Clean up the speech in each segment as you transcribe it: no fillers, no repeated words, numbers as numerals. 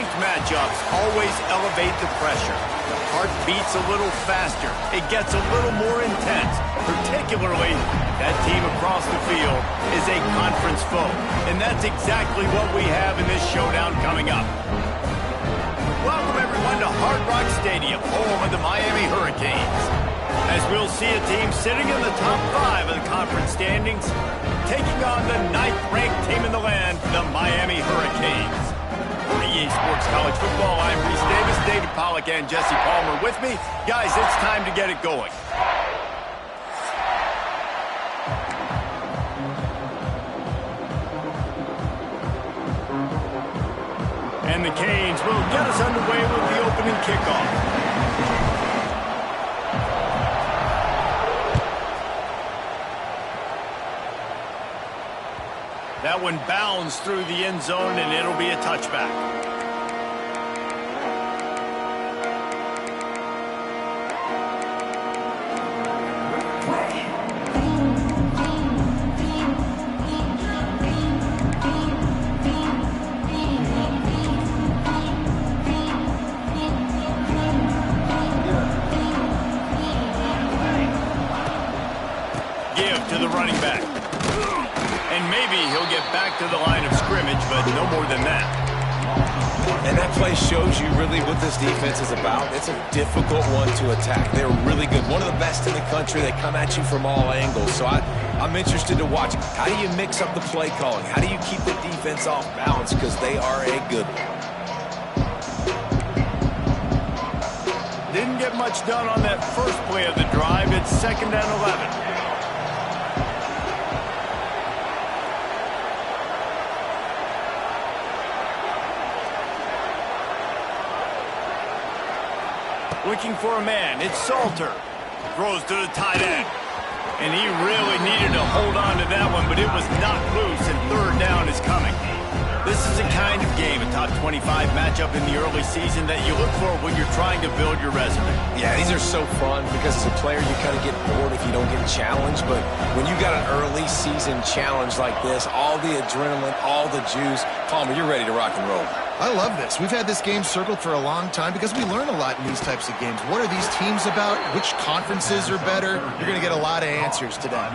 ranked matchups always elevate the pressure. The heart beats a little faster. It gets a little more intense. Particularly, that team across the field is a conference foe. And that's exactly what we have in this showdown coming up. Welcome, everyone, to Hard Rock Stadium, home of the Miami Hurricanes. As we'll see a team sitting in the top 5 of the conference standings, taking on the 9th-ranked team in the land, the Miami Hurricanes. For EA Sports College Football, I'm Reese Davis, David Pollack, and Jesse Palmer with me. Guys, it's time to get it going. And the Canes will get us underway with the opening kickoff. That one bounds through the end zone, and it'll be a touchback. Give to the running back. And maybe he'll get back to the line of scrimmage, but no more than that. And that play shows you really what this defense is about. It's a difficult one to attack. They're really good. One of the best in the country. They come at you from all angles. So I'm interested to watch. How do you mix up the play calling? How do you keep the defense off balance? Because they are a good one. Didn't get much done on that first play of the drive. It's 2nd and 11. Looking for a man. It's Salter. Throws to the tight end. And he really needed to hold on to that one, but it was knocked loose, and 3rd down is coming. This is the kind of game, a top 25 matchup in the early season, that you look for when you're trying to build your resume. Yeah, these are so fun because as a player, you kind of get bored if you don't get challenged. But when you got an early season challenge like this, all the adrenaline, all the juice, Palmer, you're ready to rock and roll. I love this. We've had this game circled for a long time because we learn a lot in these types of games. What are these teams about? Which conferences are better? You're going to get a lot of answers today.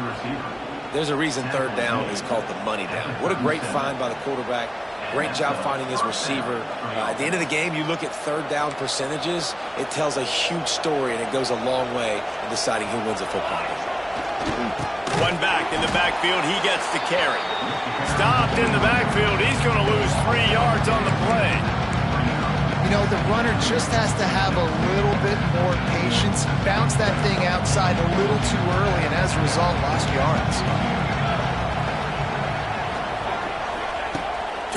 There's a reason 3rd down is called the money down. What a great find by the quarterback. Great job finding his receiver. At the end of the game, you look at 3rd down percentages. It tells a huge story, and it goes a long way in deciding who wins a football game. One back in the backfield. He gets the carry. Stopped in the backfield. He's going to lose 3 yards on the play. You know, the runner just has to have a little bit more patience. Bounce that thing outside a little too early, and as a result, lost yards.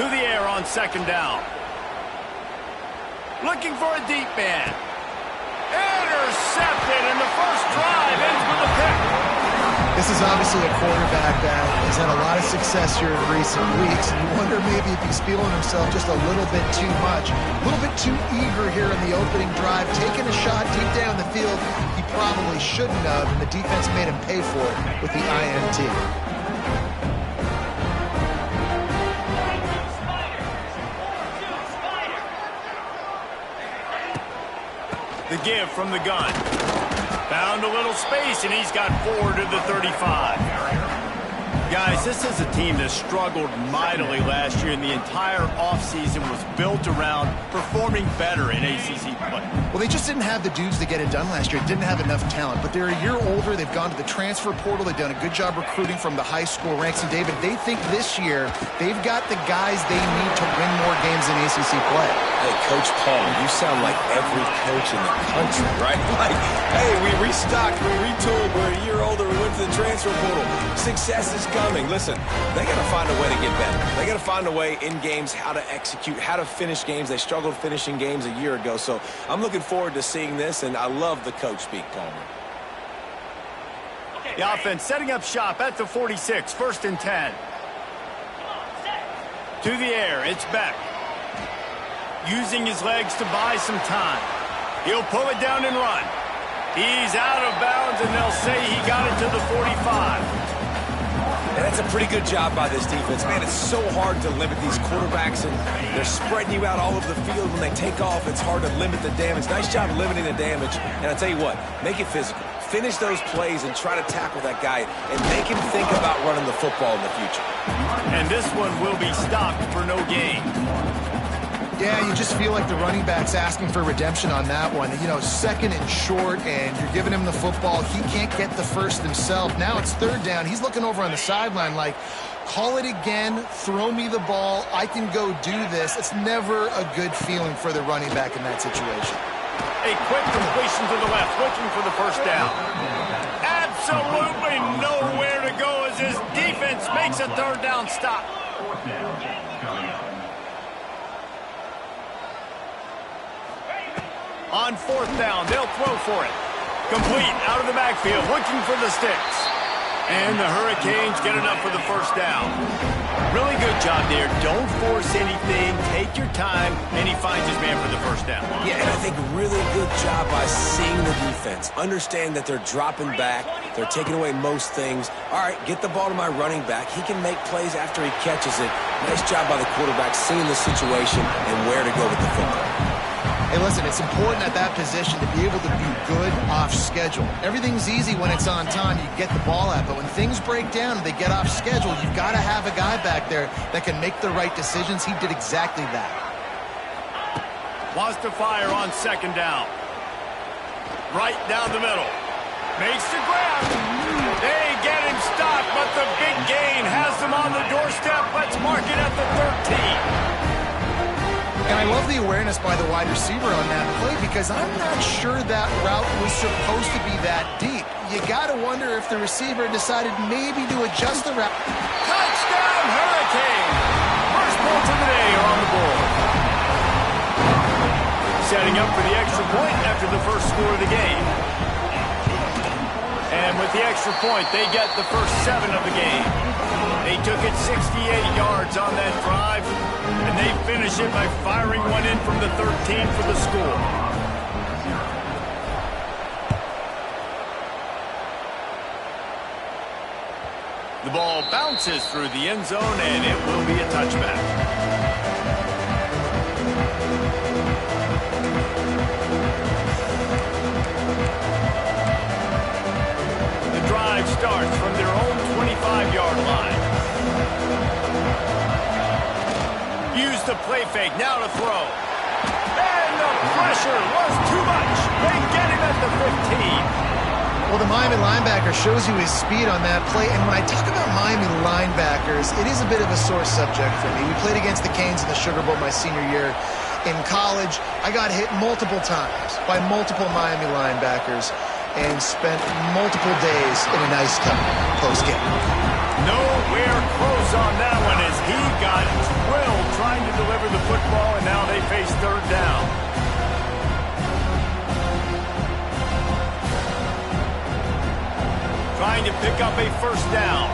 To the air on 2nd down. Looking for a deep man. Intercepted, and the first drive ends with a pick. This is obviously a quarterback that has had a lot of success here in recent weeks, and you wonder maybe if he's feeling himself just a little bit too much, a little bit too eager here in the opening drive, taking a shot deep down the field he probably shouldn't have, and the defense made him pay for it with the INT. The give from the gun. Found a little space, and he's got 4 to the 35. Guys, this is a team that struggled mightily last year, and the entire offseason was built around performing better in ACC play. Well, they just didn't have the dudes to get it done last year. Didn't have enough talent. But they're a year older. They've gone to the transfer portal. They've done a good job recruiting from the high school ranks. And, David, they think this year they've got the guys they need to win more games in ACC play. Hey, Coach Paul, you sound like every coach in the country, right? Like, hey, we restocked, we retooled, we're a year older, we went to the transfer portal. Success is coming. Listen, they got to find a way to get better. They got to find a way in games how to execute, how to finish games. They struggled finishing games a year ago. So I'm looking forward to seeing this, and I love the coach speak, Palmer. The offense setting up shop at the 46, 1st and 10. To the air, it's Beck. Using his legs to buy some time. He'll pull it down and run. He's out of bounds, and they'll say he got it to the 45. And that's That's a pretty good job by this defense. Man, it's so hard to limit these quarterbacks, and they're spreading you out all over the field. When they take off, it's hard to limit the damage. Nice job limiting the damage. And I'll tell you what, make it physical. Finish those plays and try to tackle that guy and make him think about running the football in the future. And this one will be stopped for no gain. Yeah, you just feel like the running back's asking for redemption on that one. You know, second and short, and you're giving him the football. He can't get the first himself. Now it's third down. He's looking over on the sideline like, call it again, throw me the ball, I can go do this. It's never a good feeling for the running back in that situation. A quick completion to the left, looking for the first down. Absolutely nowhere to go as his defense makes a third down stop. On fourth down, they'll throw for it. Complete, out of the backfield, looking for the sticks. And the Hurricanes get enough for the first down. Really good job there. Don't force anything. Take your time, and he finds his man for the first down. Yeah, and I think really good job by seeing the defense. Understand that they're dropping back. They're taking away most things. All right, get the ball to my running back. He can make plays after he catches it. Nice job by the quarterback seeing the situation and where to go with the football. Hey, listen, it's important at that position to be able to be good off schedule. Everything's easy when it's on time. You get the ball out. But when things break down and they get off schedule, you've got to have a guy back there that can make the right decisions. He did exactly that. Wants to fire on second down. Right down the middle. Makes the grab. They get him stopped, but the big gain has them on the doorstep. Let's mark it at the 13. And I love the awareness by the wide receiver on that play because I'm not sure that route was supposed to be that deep. You got to wonder if the receiver decided maybe to adjust the route. Touchdown, Hurricane! First points of the day are on the board. Setting up for the extra point after the first score of the game. And with the extra point, they get the first 7 of the game. They took it 68 yards on that drive, and they finish it by firing one in from the 13 for the score. The ball bounces through the end zone, and it will be a touchback. Starts from their own 25-yard line. Use the play fake, now to throw. And the pressure was too much. They get him at the 15. Well, the Miami linebacker shows you his speed on that play. And when I talk about Miami linebackers, it is a bit of a sore subject for me. We played against the Canes in the Sugar Bowl my senior year in college. I got hit multiple times by multiple Miami linebackers and spent multiple days in an ice tunnel post-game. Nowhere close on that one as he got drilled trying to deliver the football, and now they face third down. Trying to pick up a first down.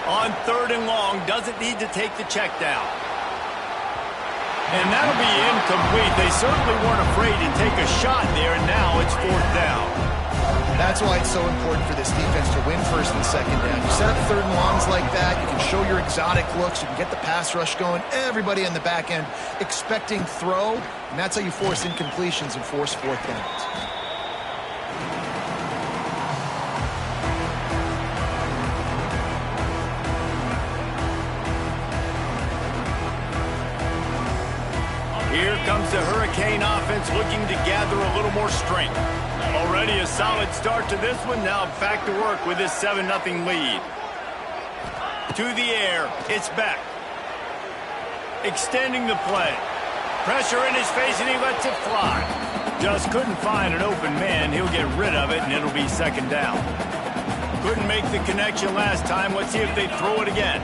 On third and long, doesn't need to take the check down. And that'll be incomplete. They certainly weren't afraid to take a shot there, and now it's fourth down. That's why it's so important for this defense to win first and second down. You set up third and longs like that, you can show your exotic looks, you can get the pass rush going, everybody on the back end expecting throw, and that's how you force incompletions and force fourth downs. Here comes the Hurricane offense looking to gather a little more strength. Already a solid start to this one. Now back to work with this 7-0 lead. To the air, it's Beck. Extending the play. Pressure in his face, and he lets it fly. Just couldn't find an open man. He'll get rid of it, and it'll be second down. Couldn't make the connection last time. Let's see if they throw it again.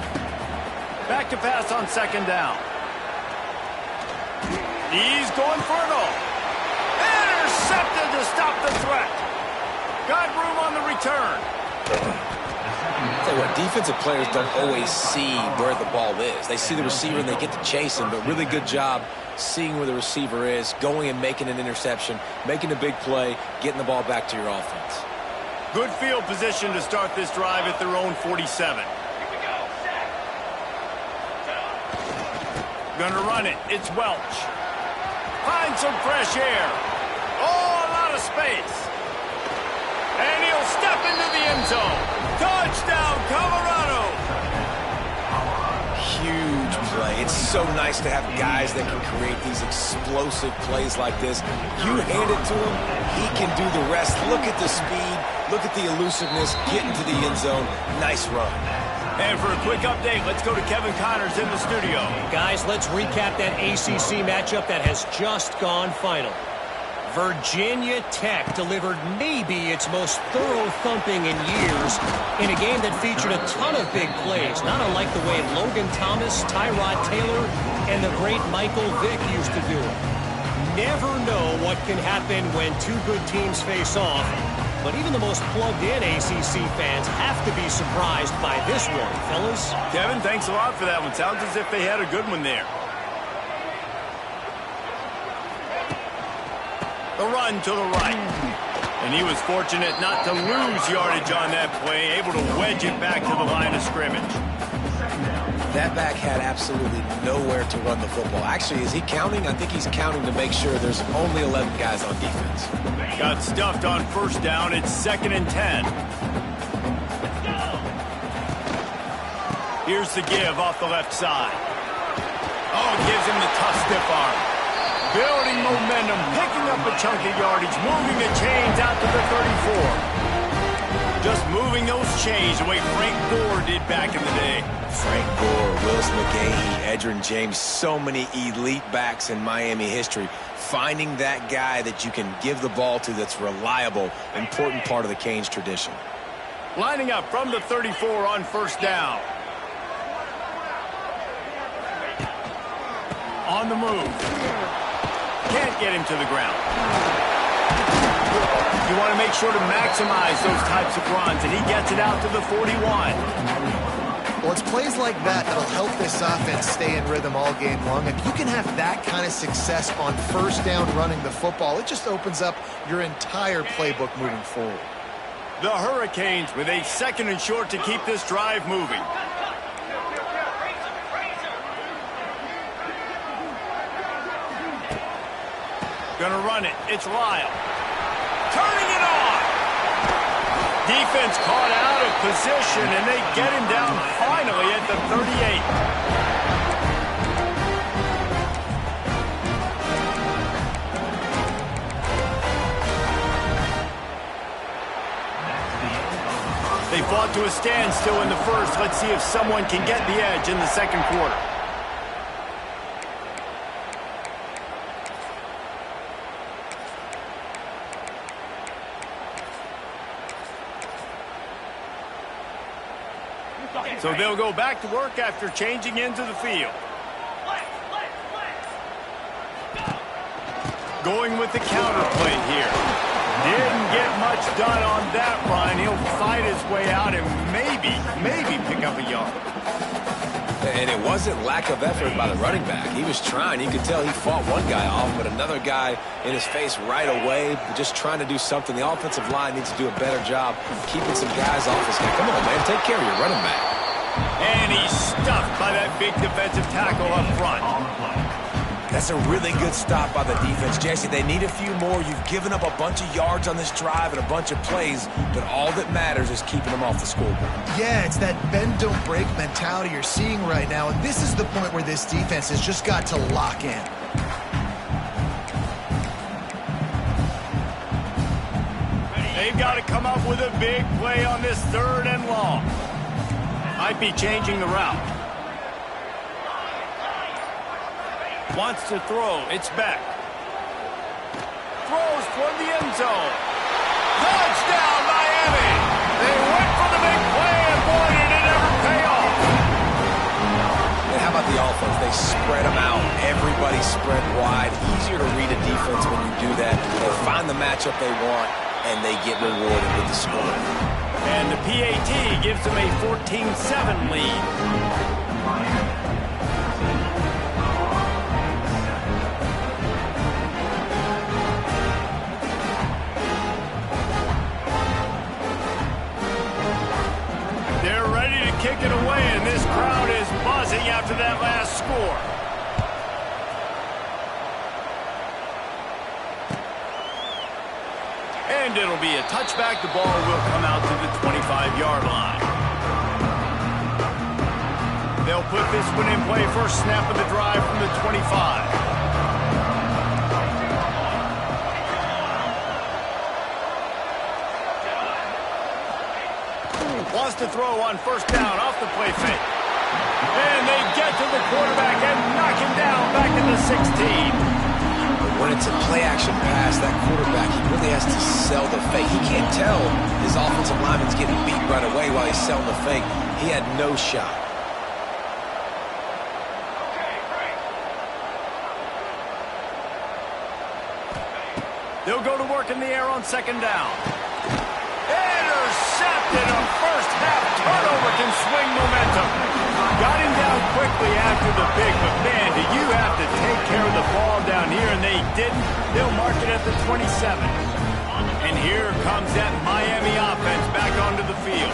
Back to pass on second down. He's going for it all. Intercepted to stop the threat. Got room on the return. what, defensive players don't always see where the ball is. They see the receiver and they get to chase him, but really good job seeing where the receiver is, going and making an interception, making a big play, getting the ball back to your offense. Good field position to start this drive at their own 47. Gonna run it. It's Welch. Find some fresh air. Oh, a lot of space. And he'll step into the end zone. Touchdown, Colorado. Huge play. It's so nice to have guys that can create these explosive plays like this. You hand it to him, he can do the rest. Look at the speed. Look at the elusiveness. Get into the end zone. Nice run. And for a quick update, let's go to Kevin Connors in the studio. Guys, let's recap that ACC matchup that has just gone final. Virginia Tech delivered maybe its most thorough thumping in years in a game that featured a ton of big plays, not unlike the way Logan Thomas, Tyrod Taylor, and the great Michael Vick used to do it. Never know what can happen when two good teams face off, but even the most plugged-in ACC fans have to be surprised by this one, fellas. Kevin, thanks a lot for that one. Sounds as if they had a good one there. The run to the right. And he was fortunate not to lose yardage on that play, able to wedge it back to the line of scrimmage. That back had absolutely nowhere to run the football. Actually, is he counting? I think he's counting to make sure there's only 11 guys on defense. Got stuffed on first down. It's 2nd and 10. Here's the give off the left side. Oh, gives him the tough stiff arm. Building momentum, picking up a chunk of yardage, moving the chains out to the 34. Just moving those chains the way Frank Gore did back in the day. Frank Gore, Willis McGahee, Edgerrin James, so many elite backs in Miami history. Finding that guy that you can give the ball to that's reliable, important part of the Canes tradition. Lining up from the 34 on first down. On the move. Can't get him to the ground. You want to make sure to maximize those types of runs, and he gets it out to the 41. Well, it's plays like that that'll help this offense stay in rhythm all game long. If you can have that kind of success on first down running the football, it just opens up your entire playbook moving forward. The Hurricanes with a 2nd and short to keep this drive moving. Gonna run it. It's Lyle. Turning it on. Defense caught out of position, and they get him down finally at the 38. They fought to a standstill in the first. Let's see if someone can get the edge in the second quarter. So they'll go back to work after changing into the field. Going with the counter play here. Didn't get much done on that run. He'll fight his way out and maybe pick up a yard. And it wasn't lack of effort by the running back. He was trying. You could tell he fought one guy off, but another guy in his face right away, just trying to do something. The offensive line needs to do a better job keeping some guys off his guy. Come on, man. Take care of your running back. And he's stuffed by that big defensive tackle up front. That's a really good stop by the defense. Jesse, they need a few more. You've given up a bunch of yards on this drive and a bunch of plays, but all that matters is keeping them off the scoreboard. Yeah, it's that bend, don't break mentality you're seeing right now, and this is the point where this defense has just got to lock in. They've got to come up with a big play on this 3rd and long. Might be changing the route. Wants to throw. It's back. Throws toward the end zone. Touchdown, Miami! They went for the big play, and boy, did it ever pay off. And how about the offense? They spread them out. Everybody spread wide. Easier to read a defense when you do that. They find the matchup they want, and they get rewarded with the score. And the PAT gives them a 14-7 lead. They're ready to kick it away, and this crowd is buzzing after that last score. And it'll be a touchback. The ball will come out to the 25-yard line. They'll put this one in play. First snap of the drive from the 25. Wants to throw on first down off the play fake. And they get to the quarterback and knock him down back at the 16. When it's a play-action pass, that quarterback, he really has to sell the fake. He can't tell his offensive lineman's getting beat right away while he's selling the fake. He had no shot. They'll go to work in the air on second down. Intercepted. A first-half turnover can swing momentum. Got him down quickly after the pick, but man, do you have to take care of the ball down here, and they didn't. They'll mark it at the 27. And here comes that Miami offense back onto the field.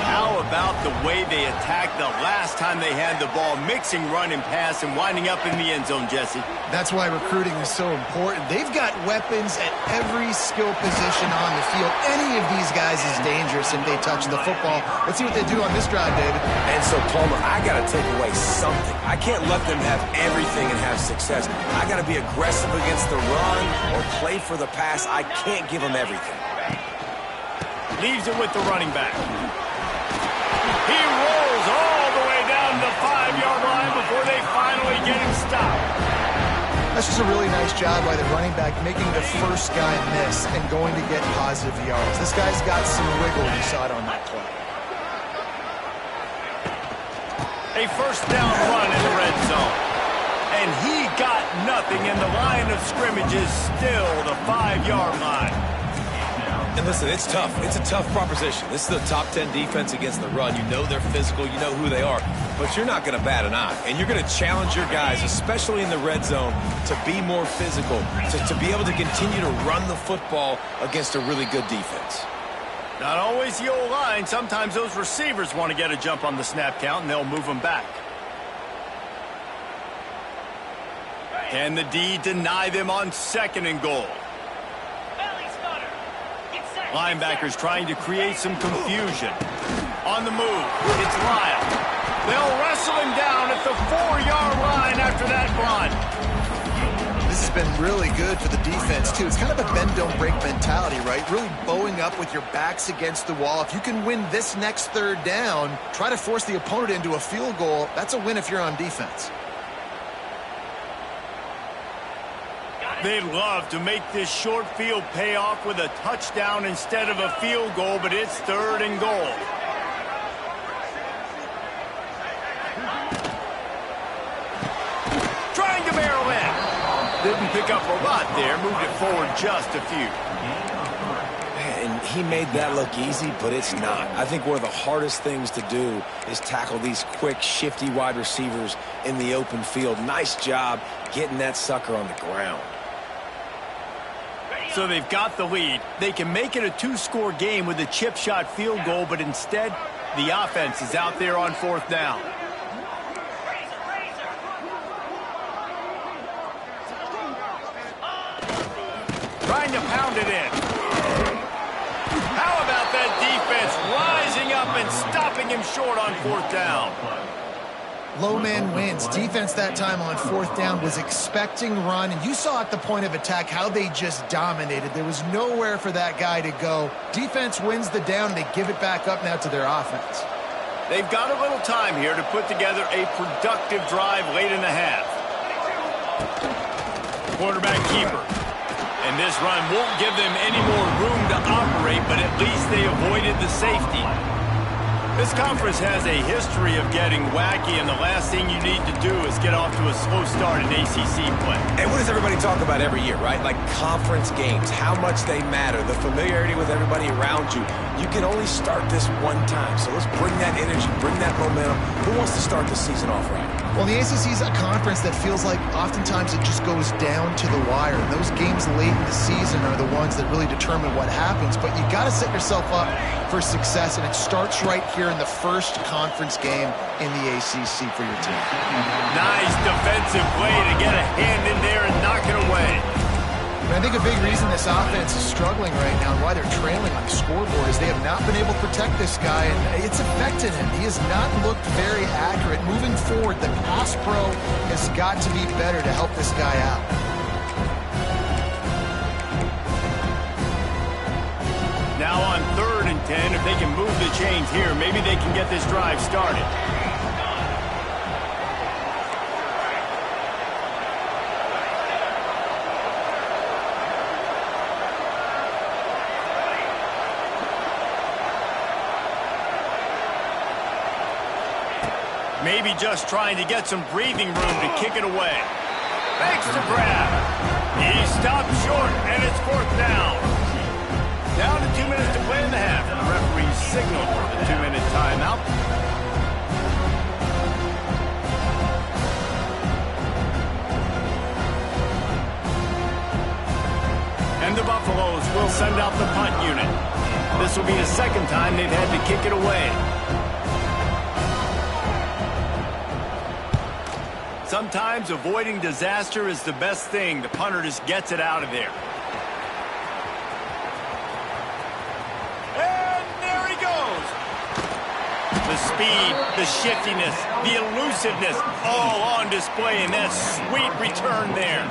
How about the way they attacked the last time they had the ball, mixing run and pass and winding up in the end zone, Jesse? That's why recruiting is so important. They've got weapons at every skill position on the field. Any of these guys is dangerous if they touch the football. Let's see what they do on this drive, David. And so, Palmer, I got to take away something. I can't let them have everything and have success. I got to be aggressive against the run or play for the pass. I can't give them everything. Leaves it with the running back. He rolls all the way down the 5-yard line before they finally get him stopped. That's just a really nice job by the running back, making the first guy miss and going to get positive yards. This guy's got some wiggle. You saw it on that play. A first down run in the red zone. And he got nothing, and the line of scrimmage is still the 5-yard line. And listen, it's tough. It's a tough proposition. This is the top 10 defense against the run. You know they're physical. You know who they are. But you're not going to bat an eye. And you're going to challenge your guys, especially in the red zone, to be more physical, to be able to continue to run the football against a really good defense. Not always the old line. Sometimes those receivers want to get a jump on the snap count, and they'll move them back. Can the D deny them on second and goal? Linebackers trying to create some confusion. On the move, it's Lyle. They'll wrestle him down at the 4-yard line after that run. This has been really good for the defense, too. It's kind of a bend-don't-break mentality, right? Really bowing up with your backs against the wall. If you can win this next third down, try to force the opponent into a field goal. That's a win if you're on defense. They'd love to make this short field pay off with a touchdown instead of a field goal, but it's third and goal. Trying to barrel in. Didn't pick up a lot there, moved it forward just a few. And he made that look easy, but it's not. I think one of the hardest things to do is tackle these quick, shifty wide receivers in the open field. Nice job getting that sucker on the ground. So they've got the lead. They can make it a 2-score game with a chip shot field goal, but instead, the offense is out there on fourth down. Trying to pound it in. How about that defense rising up and stopping him short on fourth down? Low man wins. Defense that time on fourth down was expecting run, and you saw at the point of attack how they just dominated. There was nowhere for that guy to go. Defense wins the down, and they give it back up now to their offense. They've got a little time here to put together a productive drive late in the half. Quarterback keeper. And this run won't give them any more room to operate, but at least they avoided the safety. This conference has a history of getting wacky, and the last thing you need to do is get off to a slow start in ACC play. And what does everybody talk about every year, right? Like conference games, how much they matter, the familiarity with everybody around you. You can only start this one time, so let's bring that energy, bring that momentum. Who wants to start the season off right? Well, the ACC is a conference that feels like oftentimes it just goes down to the wire. And those games late in the season are the ones that really determine what happens. But you got to set yourself up for success, and it starts right here in the first conference game in the ACC for your team. Nice defensive play to get a hand in there and knock it away. And I think a big reason this offense is struggling right now and why they're trailing on the scoreboard is they have not been able to protect this guy, and it's affected him. He has not looked very accurate. Moving forward, the pass pro has got to be better to help this guy out. Now on 3rd and 10, if they can move the chains here, maybe they can get this drive started. Maybe just trying to get some breathing room to kick it away. Makes the grab. He stopped short, and it's 4th down. Down to 2 minutes to play in the half. The referee signaled for the 2-minute timeout. And the Buffaloes will send out the punt unit. This will be the second time they've had to kick it away. Sometimes avoiding disaster is the best thing. The punter just gets it out of there. And there he goes. The speed, the shiftiness, the elusiveness, all on display in that sweet return there.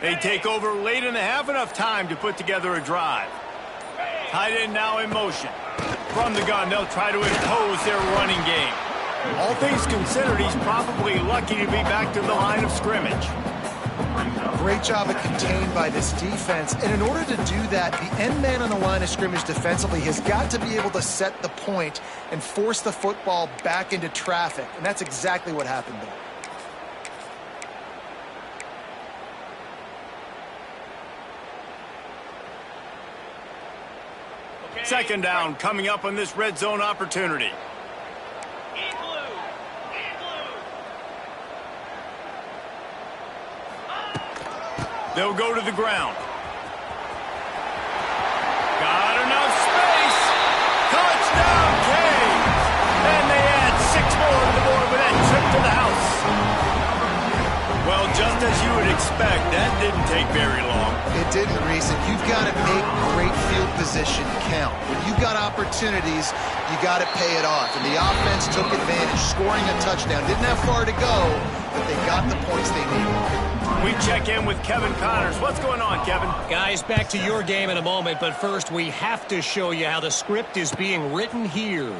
They take over late in the half, enough time to put together a drive. Tight end now in motion. From the gun, they'll try to impose their running game. All things considered, he's probably lucky to be back to the line of scrimmage. Great job of contained by this defense. And in order to do that, the end man on the line of scrimmage defensively has got to be able to set the point and force the football back into traffic. And that's exactly what happened there. Second down coming up on this red zone opportunity. They'll go to the ground. Got enough space. Touchdown, Canes. And they add 6 more to the board with that trip to the house. Well, just as you would expect, that didn't take very long. It didn't, Reese. And you've got to make great field position count. When you've got opportunities, you got to pay it off. And the offense took advantage, scoring a touchdown. Didn't have far to go, but they got the points they needed. We check in with Kevin Connors. What's going on, Kevin? Guys, back to your game in a moment, but first we have to show you how the script is being written here.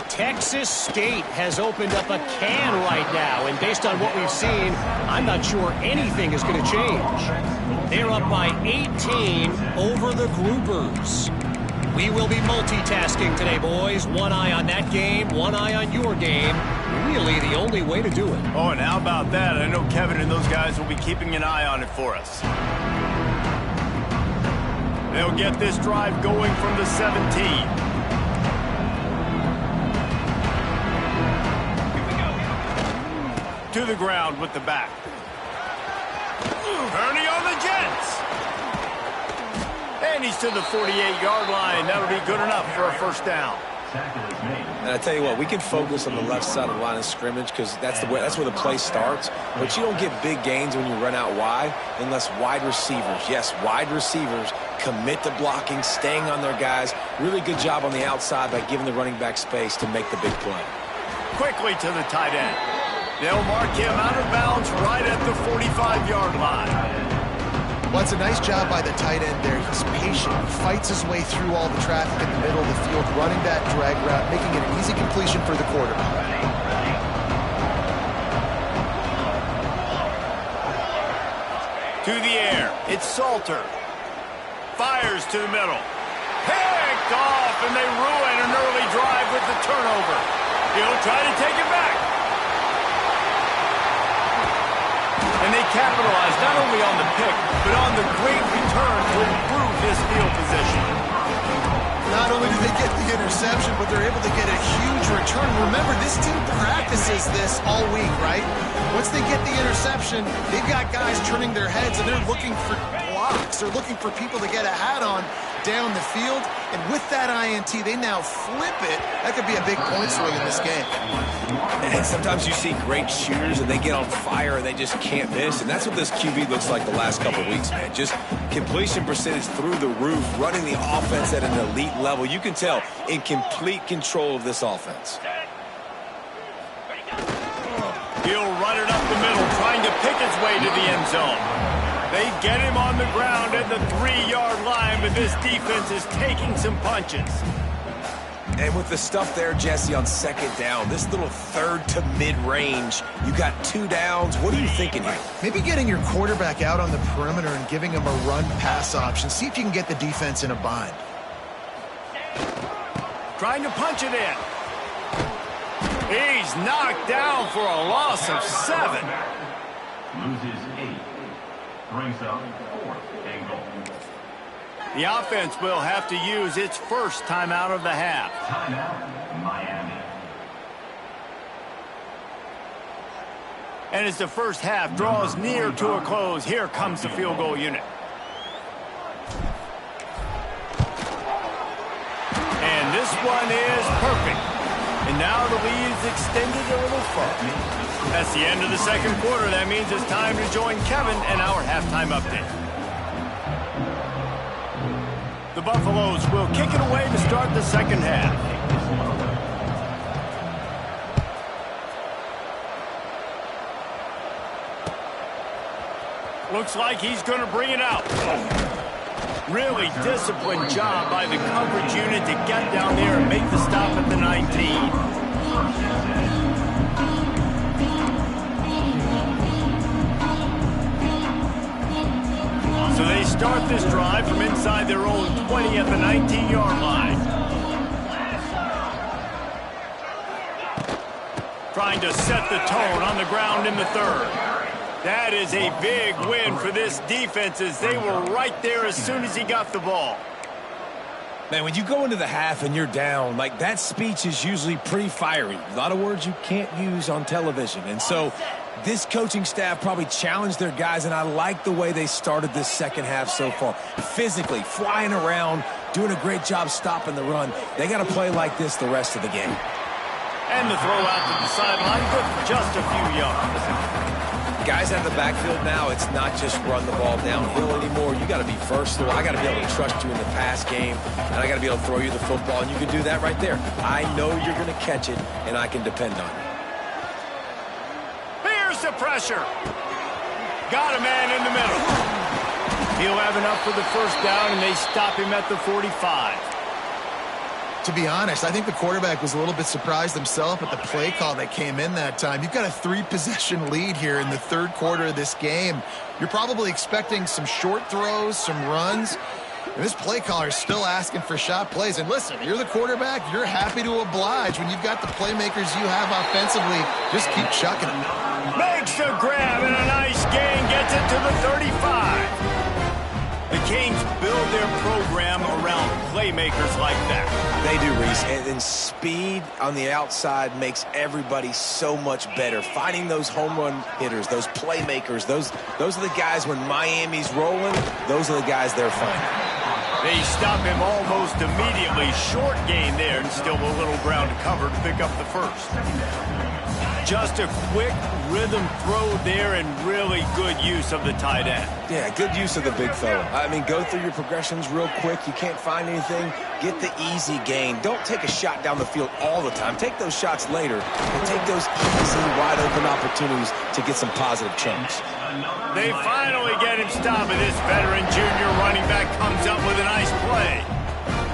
Texas State has opened up a can right now, and based on what we've seen, I'm not sure anything is going to change. They're up by 18 over the Groupers. We will be multitasking today, boys. One eye on that game, one eye on your game. Really the only way to do it. Oh, and how about that? I know Kevin and those guys will be keeping an eye on it for us. They'll get this drive going from the 17. To the ground with the back. Ernie on the Jets. And he's to the 48-yard line. That'll be good enough for a first down. And I tell you what, we can focus on the left side of the line of scrimmage because that's where the play starts. But you don't get big gains when you run out wide unless wide receivers, yes, wide receivers, commit to blocking, staying on their guys. Really good job on the outside by giving the running back space to make the big play. Quickly to the tight end. They'll mark him out of bounds right at the 45-yard line. Well, it's a nice job by the tight end there. He's patient. He fights his way through all the traffic in the middle of the field, running that drag route, making it an easy completion for the quarterback. To the air. It's Salter. Fires to the middle. Picked off, and they ruin an early drive with the turnover. He'll try to take it back. And they capitalize not only on the pick, but on the great return to improve this field position. Not only do they get the interception, but they're able to get a huge return. Remember, this team practices this all week, right? Once they get the interception, they've got guys turning their heads, and they're looking for blocks. They're looking for people to get a hat on down the field. And with that INT, they now flip it. That could be a big point swing in this game. And sometimes you see great shooters, and they get on fire, and they just can't miss. And that's what this QB looks like the last couple of weeks, man. Just completion percentage through the roof, running the offense at an elite level. You can tell in complete control of this offense. He'll run it up the middle, trying to pick his way to the end zone. They get him on the ground at the 3-yard line, but this defense is taking some punches. And with the stuff there, Jesse, on second down, this little third to mid-range, you got 2 downs. What are you thinking here? Maybe getting your quarterback out on the perimeter and giving him a run-pass option. See if you can get the defense in a bind. Trying to punch it in. He's knocked down for a loss of 7. Loses 8. Brings up 4th and goal. The offense will have to use its first timeout of the half. Timeout, Miami. And as the first half draws near to a close, here comes the field goal unit. And this one is perfect. And now the lead is extended a little further. That's the end of the second quarter. That means it's time to join Kevin and our halftime update. The Buffaloes will kick it away to start the second half. Looks like he's going to bring it out. Really disciplined job by the coverage unit to get down there and make the stop at the 19. So they start this drive from inside their own 20 at the 19-yard line. Trying to set the tone on the ground in the third. That is a big win for this defense as they were right there as soon as he got the ball. Man, when you go into the half and you're down, like that speech is usually pretty fiery. A lot of words you can't use on television. And so this coaching staff probably challenged their guys, and I like the way they started this second half so far. Physically, flying around, doing a great job stopping the run. They got to play like this the rest of the game. And the throw out to the sideline, good for just a few yards. Guys out of the backfield now, it's not just run the ball downhill anymore. You got to be versatile. I got to be able to trust you in the pass game, and I got to be able to throw you the football, and you can do that right there. I know you're going to catch it, and I can depend on it. Here's the pressure. Got a man in the middle. He'll have enough for the first down, and they stop him at the 45. To be honest, I think the quarterback was a little bit surprised himself at the play call that came in that time. You've got a 3-possession lead here in the third quarter of this game. You're probably expecting some short throws, some runs. And this play caller is still asking for shot plays. And listen, you're the quarterback. You're happy to oblige. When you've got the playmakers you have offensively, just keep chucking them. Makes the grab and a nice gain. Gets it to the 35. The Canes build their program around playmakers like that. They do, Reese. And then speed on the outside makes everybody so much better. Finding those home run hitters, those playmakers, those are the guys when Miami's rolling, those are the guys they're finding. They stop him almost immediately. Short gain there, and still a little ground to cover to pick up the first. Just a quick rhythm throw there and really good use of the tight end. Yeah, good use of the big fella. I mean, go through your progressions real quick. You can't find anything. Get the easy gain. Don't take a shot down the field all the time. Take those shots later and take those easy, wide-open opportunities to get some positive chunks. They finally They get him stopped, and this veteran junior running back comes up with a nice play.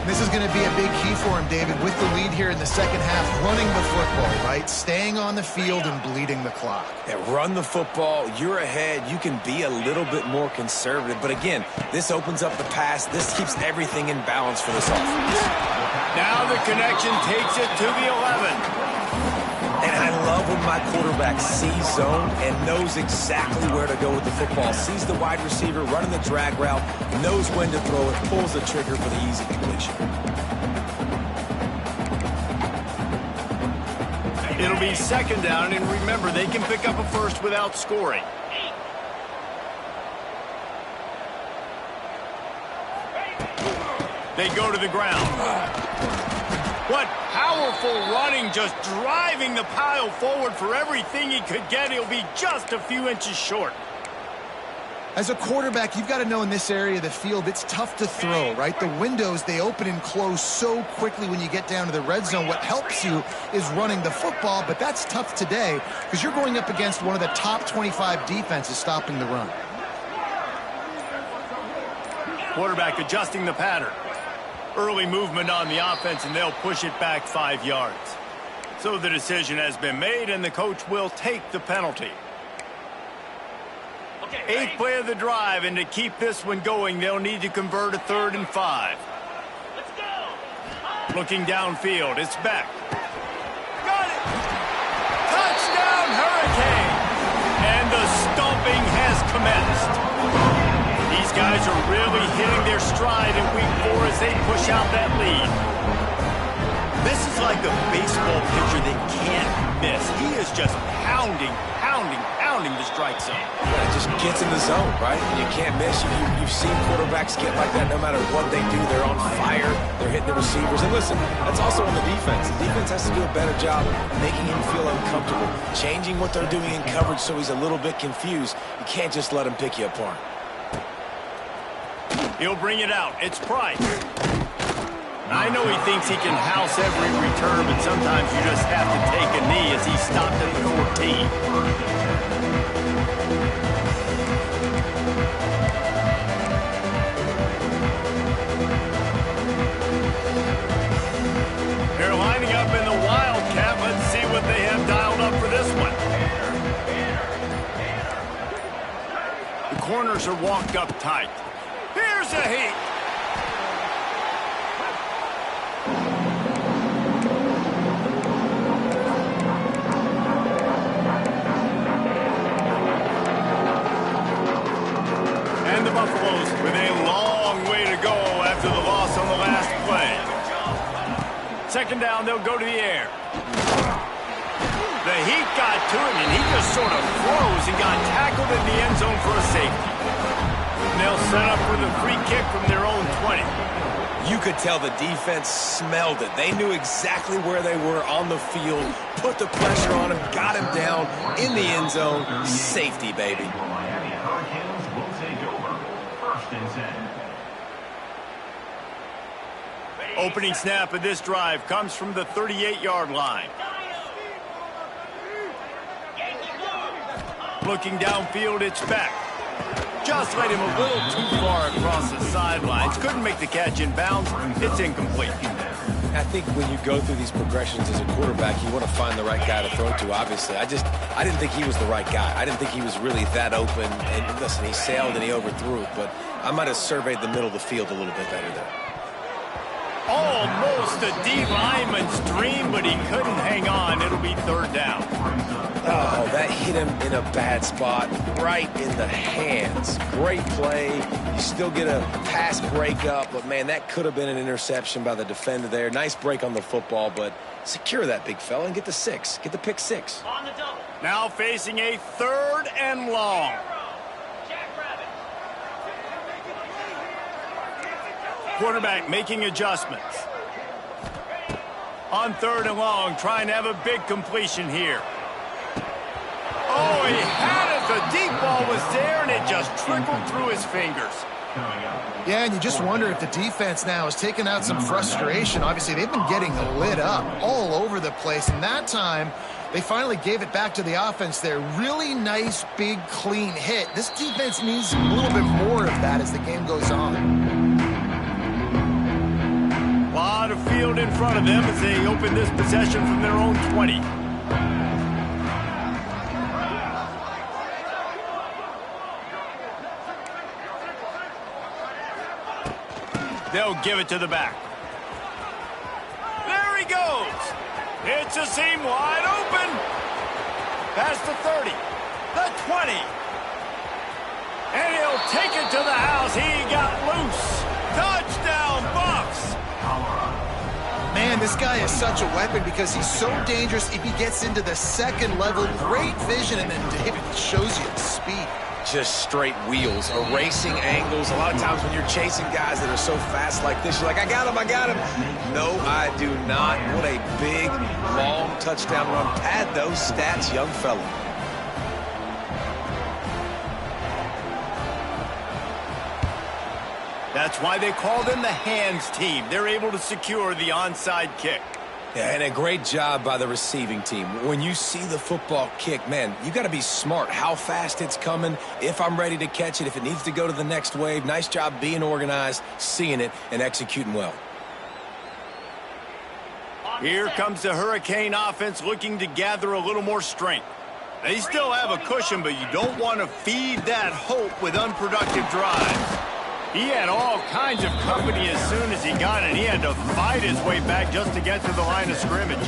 This is going to be a big key for him, David, with the lead here in the second half, running the football, right? Staying on the field and bleeding the clock. Yeah, run the football. You're ahead. You can be a little bit more conservative. But again, this opens up the pass. This keeps everything in balance for this offense. Now the connection takes it to the 11. And I love when my quarterback sees zone and knows exactly where to go with the football. Sees the wide receiver running the drag route, knows when to throw it, pulls the trigger for the easy completion. It'll be second down, and remember, they can pick up a first without scoring. They go to the ground. What powerful running, just driving the pile forward for everything he could get. He'll be just a few inches short. As a quarterback, you've got to know in this area of the field, it's tough to throw, right? The windows, they open and close so quickly when you get down to the red zone. What helps you is running the football, but that's tough today because you're going up against one of the top 25 defenses stopping the run. Quarterback adjusting the pattern. Early movement on the offense, and they'll push it back 5 yards. So the decision has been made, and the coach will take the penalty. Eighth play of the drive, and to keep this one going, they'll need to convert a 3rd and 5. Let's go. Looking downfield, it's Beck. Got it! Touchdown, Hurricane! And the stomping has commenced. These guys are really hitting their stride in week 4 as they push out that lead. This is like a baseball pitcher that can't miss. He is just pounding the strike zone. Yeah, it just gets in the zone, right? You can't miss. You've seen quarterbacks get like that no matter what they do. They're on fire. They're hitting the receivers. And listen, that's also on the defense. The defense has to do a better job making him feel uncomfortable, changing what they're doing in coverage so he's a little bit confused. You can't just let him pick you apart. He'll bring it out. It's Price. I know he thinks he can house every return, but sometimes you just have to take a knee as he stopped at the 14. They're lining up in the Wildcat. Let's see what they have dialed up for this one. The corners are walked up tight. Here's a heat. And the Buffaloes with a long way to go after the loss on the last play. Second down, they'll go to the air. The heat got to him, and he just sort of froze and got tackled in the end zone for a safety. And they'll set up with a free kick from their own 20. You could tell the defense smelled it. They knew exactly where they were on the field, put the pressure on him, got him down in the end zone. Safety, baby. Miami Hurricanes will take over. 1st and 10. Opening snap of this drive comes from the 38-yard line. Looking downfield, it's Beck. Just let him a little too far across the sidelines. Couldn't make the catch in bounds. It's incomplete. I think when you go through these progressions as a quarterback, you want to find the right guy to throw to, obviously. I didn't think he was the right guy. I didn't think he was really that open. And listen, he sailed and he overthrew it, but I might have surveyed the middle of the field a little bit better there. Almost a D lineman's dream, but he couldn't hang on. It'll be 3rd down. Oh, that hit him in a bad spot, right in the hands. Great play. You still get a pass breakup, but, man, that could have been an interception by the defender there. Nice break on the football, but secure that big fella and get the 6. Get the pick 6. On the double. Now facing a 3rd and long. Quarterback making adjustments. On 3rd and long, trying to have a big completion here. Oh, he had it. The deep ball was there, and it just trickled through his fingers. Yeah, and you just wonder if the defense now has taken out some frustration. Obviously, they've been getting lit up all over the place, and that time They finally gave it back to the offense there. Really nice, big, clean hit. This defense needs a little bit more of that as the game goes on. A lot of field in front of them as they open this possession from their own 20. They'll give it to the back. There he goes. It's a seam wide open. Past the 30, the 20. And he'll take it to the house. He got loose. Touchdown, Bucs. Man, this guy is such a weapon because he's so dangerous if he gets into the second level. Great vision, and then David shows you his speed. Just straight wheels, erasing angles. A lot of times when you're chasing guys that are so fast like this, you're like, I got him, I got him. No, I do not. What a big, long touchdown run. Pad those stats, young fella. That's why they call them the hands team. They're able to secure the onside kick. Yeah, and a great job by the receiving team. When you see the football kick, man, you got to be smart how fast it's coming, if I'm ready to catch it, if it needs to go to the next wave. Nice job being organized, seeing it, and executing well. Here comes the Hurricane offense looking to gather a little more strength. They still have a cushion, but you don't want to feed that hope with unproductive drives. He had all kinds of company as soon as he got it. He had to fight his way back just to get to the line of scrimmage.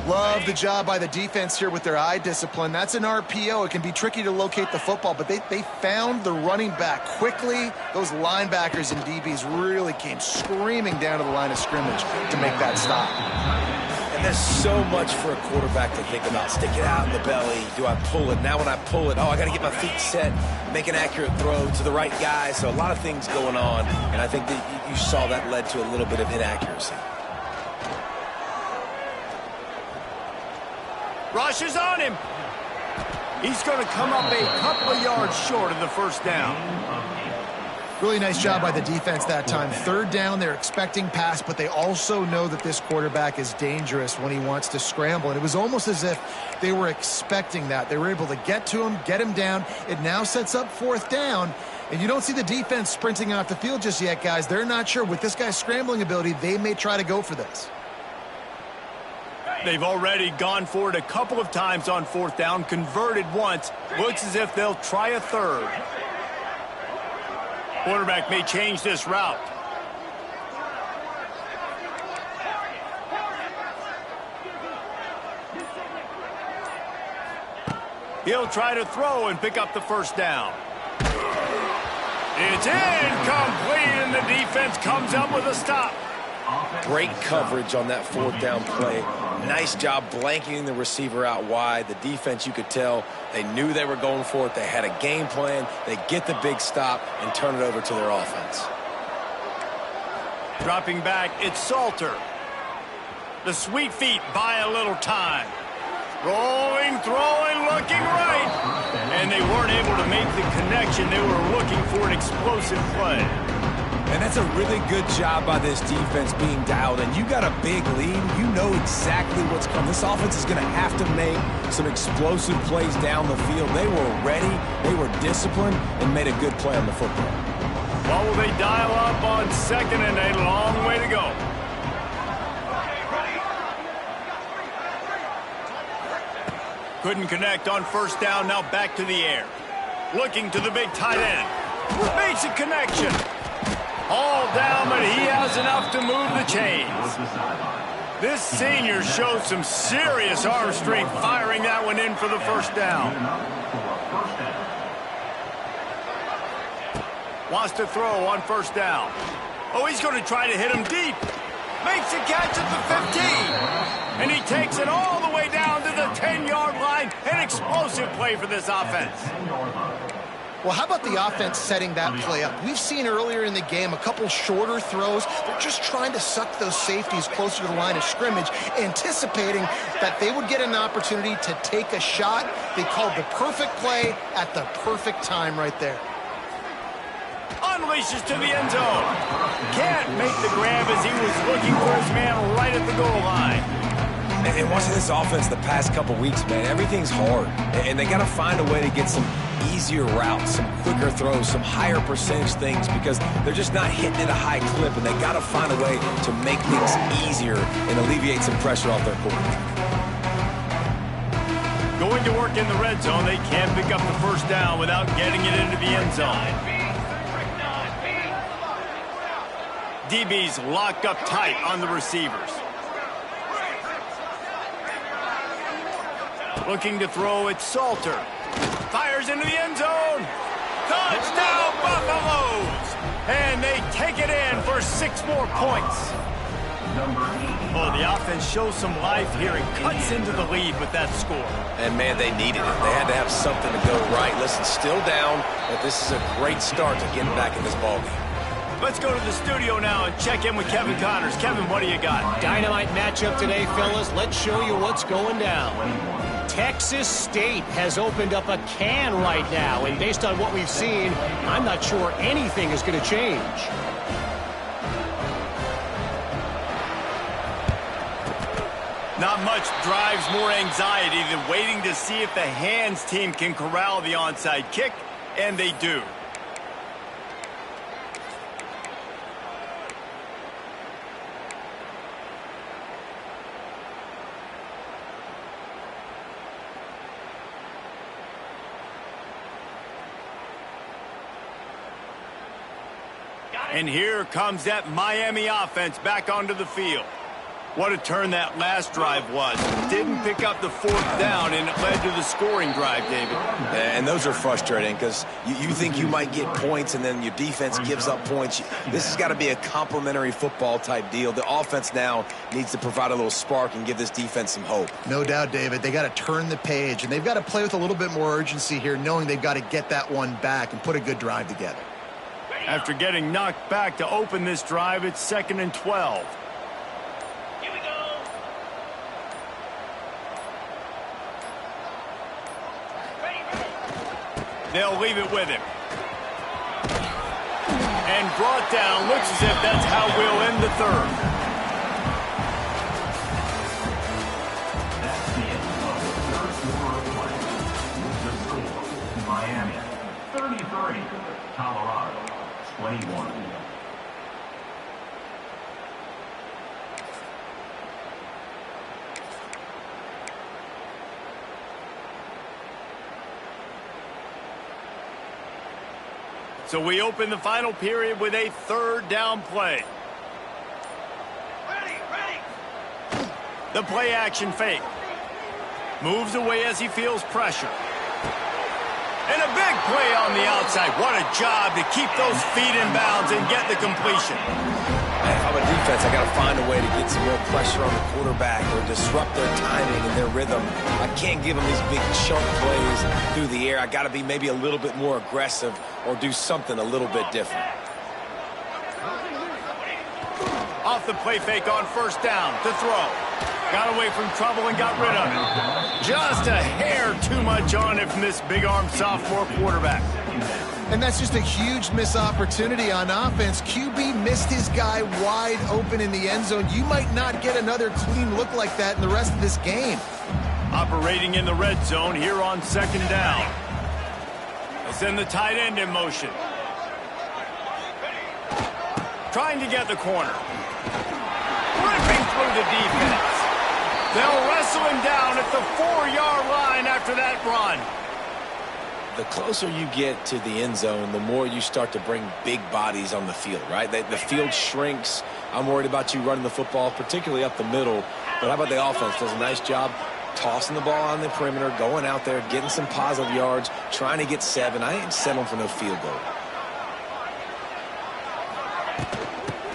Love the job by the defense here with their eye discipline. That's an RPO. It can be tricky to locate the football, but they found the running back quickly. Those linebackers and DBs really came screaming down to the line of scrimmage to make that stop. And there's so much for a quarterback to think about. Stick it out in the belly. Do I pull it? Now when I pull it, I got to get my feet set, make an accurate throw to the right guy. So a lot of things going on, and I think that you saw that led to a little bit of inaccuracy. Rush is on him. He's going to come up a couple of yards short of the first down. Really nice job by the defense that time. Third down, they're expecting pass, but they also know that this quarterback is dangerous when he wants to scramble. And it was almost as if they were expecting that. They were able to get to him, get him down. It now sets up fourth down. And you don't see the defense sprinting off the field just yet, guys. They're not sure. With this guy's scrambling ability, they may try to go for this. They've already gone for it a couple of times on fourth down, converted once. Looks as if they'll try a third. Quarterback may change this route. He'll try to throw and pick up the first down. It's incomplete, and the defense comes up with a stop. Great coverage on that fourth down play. Nice job blanketing the receiver out wide. The defense, you could tell, they knew they were going for it. They had a game plan. They get the big stop and turn it over to their offense. Dropping back, it's Salter. The sweet feet buy a little time. Rolling, throwing, looking right. And they weren't able to make the connection. They were looking for an explosive play. And that's a really good job by this defense being dialed in. You got a big lead. You know exactly what's coming. This offense is going to have to make some explosive plays down the field. They were ready. They were disciplined and made a good play on the football. What will they dial up on second and a long way to go? Couldn't connect on first down. Now back to the air. Looking to the big tight end. Makes a connection. All down, but he has enough to move the chains. This senior showed some serious arm strength firing that one in for the first down. Wants to throw on first down. Oh, he's going to try to hit him deep. Makes a catch at the 15. And he takes it all the way down to the 10-yard line. An explosive play for this offense. Well, how about the offense setting that play up? We've seen earlier in the game a couple shorter throws. They're just trying to suck those safeties closer to the line of scrimmage, anticipating that they would get an opportunity to take a shot. They called the perfect play at the perfect time right there. Unleashes to the end zone. Can't make the grab as he was looking for his man right at the goal line. And watching this offense the past couple weeks, man, everything's hard. And they got to find a way to get some easier routes, some quicker throws, some higher percentage things because they're just not hitting at a high clip, and they got to find a way to make things easier and alleviate some pressure off their quarterback. Going to work in the red zone, they can't pick up the first down without getting it into the end zone. DB's locked up tight on the receivers. Looking to throw, it's Salter. Fires into the end zone. Touchdown, Buffaloes! And they take it in for 6 more points. Oh, the offense shows some life here and cuts into the lead with that score. And, man, they needed it. They had to have something to go right. Listen, still down, but this is a great start to getting back in this ballgame. Let's go to the studio now and check in with Kevin Connors. Kevin, what do you got? Dynamite matchup today, fellas. Let's show you what's going down. Texas State has opened up a can right now, and based on what we've seen, I'm not sure anything is going to change. Not much drives more anxiety than waiting to see if the hands team can corral the onside kick, and they do. And here comes that Miami offense back onto the field. What a turn that last drive was. Didn't pick up the 4th down, and it led to the scoring drive, David. And those are frustrating because you think you might get points, and then your defense gives up points. This has got to be a complementary football type deal. The offense now needs to provide a little spark and give this defense some hope. No doubt, David. They got to turn the page, and they've got to play with a little bit more urgency here, knowing they've got to get that one back and put a good drive together. After getting knocked back to open this drive, it's 2nd and 12. Here we go. They'll leave it with him. And brought down. Looks as if that's how we'll end the 3rd. That's the end of the 3rd quarter of play. The score, Miami 33, Colorado 21. So we open the final period with a 3rd down play. Ready. The play action fake. Moves away as he feels pressure. And a big play on the outside. What a job to keep those feet in bounds and get the completion. If I'm a defense, I got to find a way to get some more pressure on the quarterback or disrupt their timing and their rhythm. I can't give them these big chunk plays through the air. I got to be maybe a little bit more aggressive or do something a little bit different. Off the play fake on 1st down to throw. Got away from trouble and got rid of it. Just a hair too much on it from this big-armed sophomore quarterback. And that's just a huge missed opportunity on offense. QB missed his guy wide open in the end zone. You might not get another clean look like that in the rest of this game. Operating in the red zone here on 2nd down. They send the tight end in motion. Trying to get the corner. Ripping through the defense. They'll wrestle him down at the 4-yard line after that run. The closer you get to the end zone, the more you start to bring big bodies on the field, right? The field shrinks. I'm worried about you running the football, particularly up the middle. But how about the offense? Does a nice job tossing the ball on the perimeter, going out there, getting some positive yards, trying to get 7. I ain't settling for no field goal.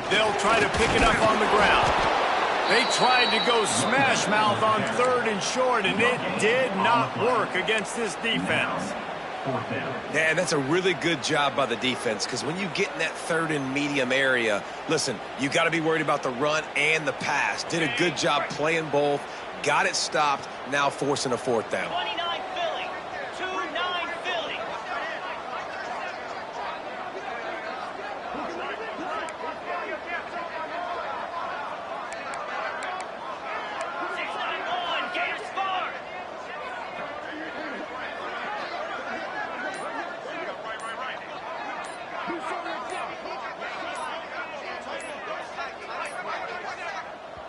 They'll try to pick it up on the ground. They tried to go smash mouth on 3rd and short, and it did not work against this defense. Yeah, that's a really good job by the defense because when you get in that 3rd and medium area, listen, you got to be worried about the run and the pass. Did a good job playing both, got it stopped, now forcing a 4th down. 29 Philly. 2-9 Philly.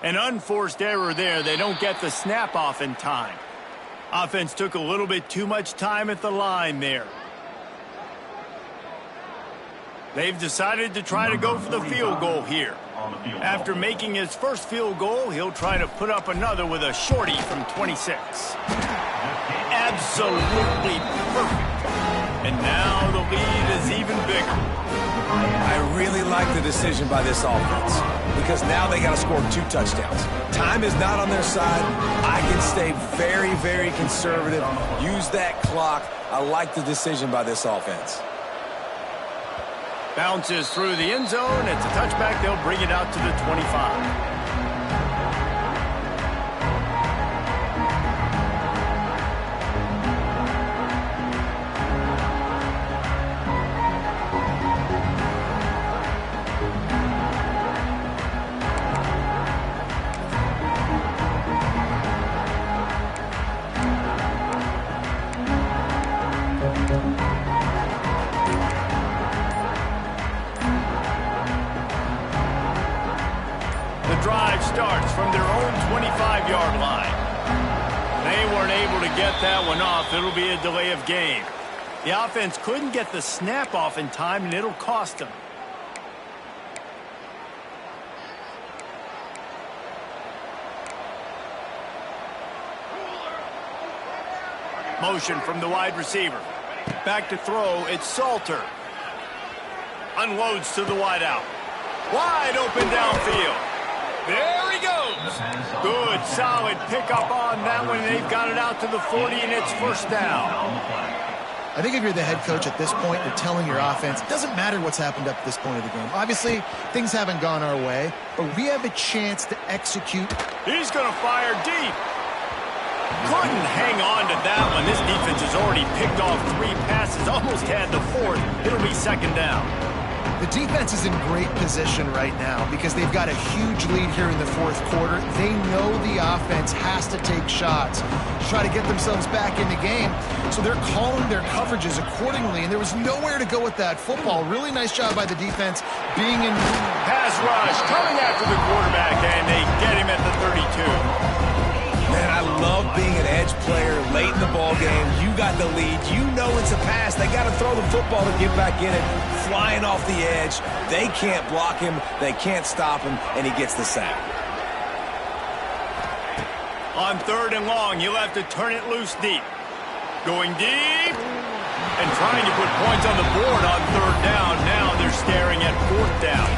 An unforced error there. They don't get the snap off in time. Offense took a little bit too much time at the line there. They've decided to try to go for the field goal here. After making his first field goal, he'll try to put up another with a shorty from 26. Absolutely perfect. And now the lead is even bigger. I really like the decision by this offense because now they got to score 2 touchdowns. Time is not on their side. I can stay very, very conservative. Use that clock. I like the decision by this offense. Bounces through the end zone. It's a touchback. They'll bring it out to the 25. Drive starts from their own 25-yard line. They weren't able to get that one off. It'll be a delay of game. The offense couldn't get the snap off in time, and it'll cost them. Motion from the wide receiver. Back to throw. It's Salter. Unloads to the wideout. Wide open downfield. There he goes. Good, solid pickup on that one. They've got it out to the 40, and it's first down. I think if you're the head coach at this point, you're telling your offense, it doesn't matter what's happened up to this point of the game. Obviously, things haven't gone our way, but we have a chance to execute. He's going to fire deep. Couldn't hang on to that one. This defense has already picked off 3 passes, almost had the 4th. It'll be second down. The defense is in great position right now because they've got a huge lead here in the 4th quarter. They know the offense has to take shots to try to get themselves back in the game. So they're calling their coverages accordingly, and there was nowhere to go with that football. Really nice job by the defense being in. Pass rush coming after the quarterback, and they get him at the 32. Man, I love being an edge player late in the ball game. You got the lead. You know it's a pass. They got to throw the football to get back in it. Flying off the edge. They can't block him. They can't stop him, and he gets the sack. On 3rd and long, he'll have to turn it loose deep. Going deep and trying to put points on the board on 3rd down. Now they're staring at 4th down.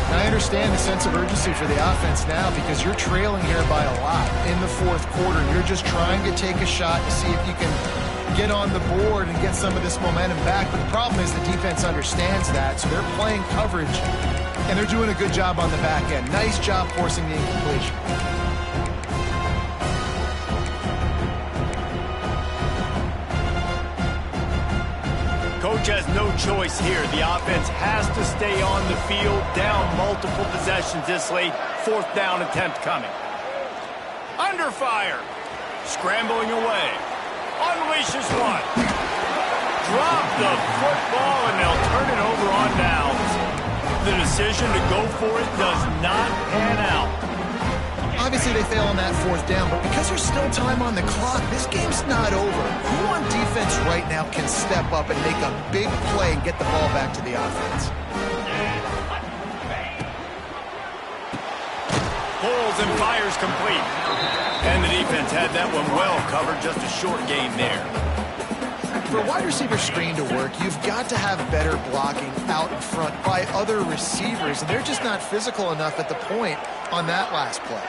I understand the sense of urgency for the offense now because you're trailing here by a lot in the 4th quarter. You're just trying to take a shot to see if you can get on the board and get some of this momentum back. But the problem is the defense understands that, so they're playing coverage, and they're doing a good job on the back end. Nice job forcing the incompletion. Coach has no choice here. The offense has to stay on the field, down multiple possessions this late. 4th down attempt coming. Under fire. Scrambling away. Unleashes one. Drop the football, and they'll turn it over on downs. The decision to go for it does not pan out. Obviously, they fail on that 4th down, but because there's still time on the clock, this game's not over. Who on defense right now can step up and make a big play and get the ball back to the offense? Pulls and fires complete. And the defense had that one well covered. Just a short gain there. For a wide receiver screen to work, you've got to have better blocking out in front by other receivers, and they're just not physical enough at the point on that last play.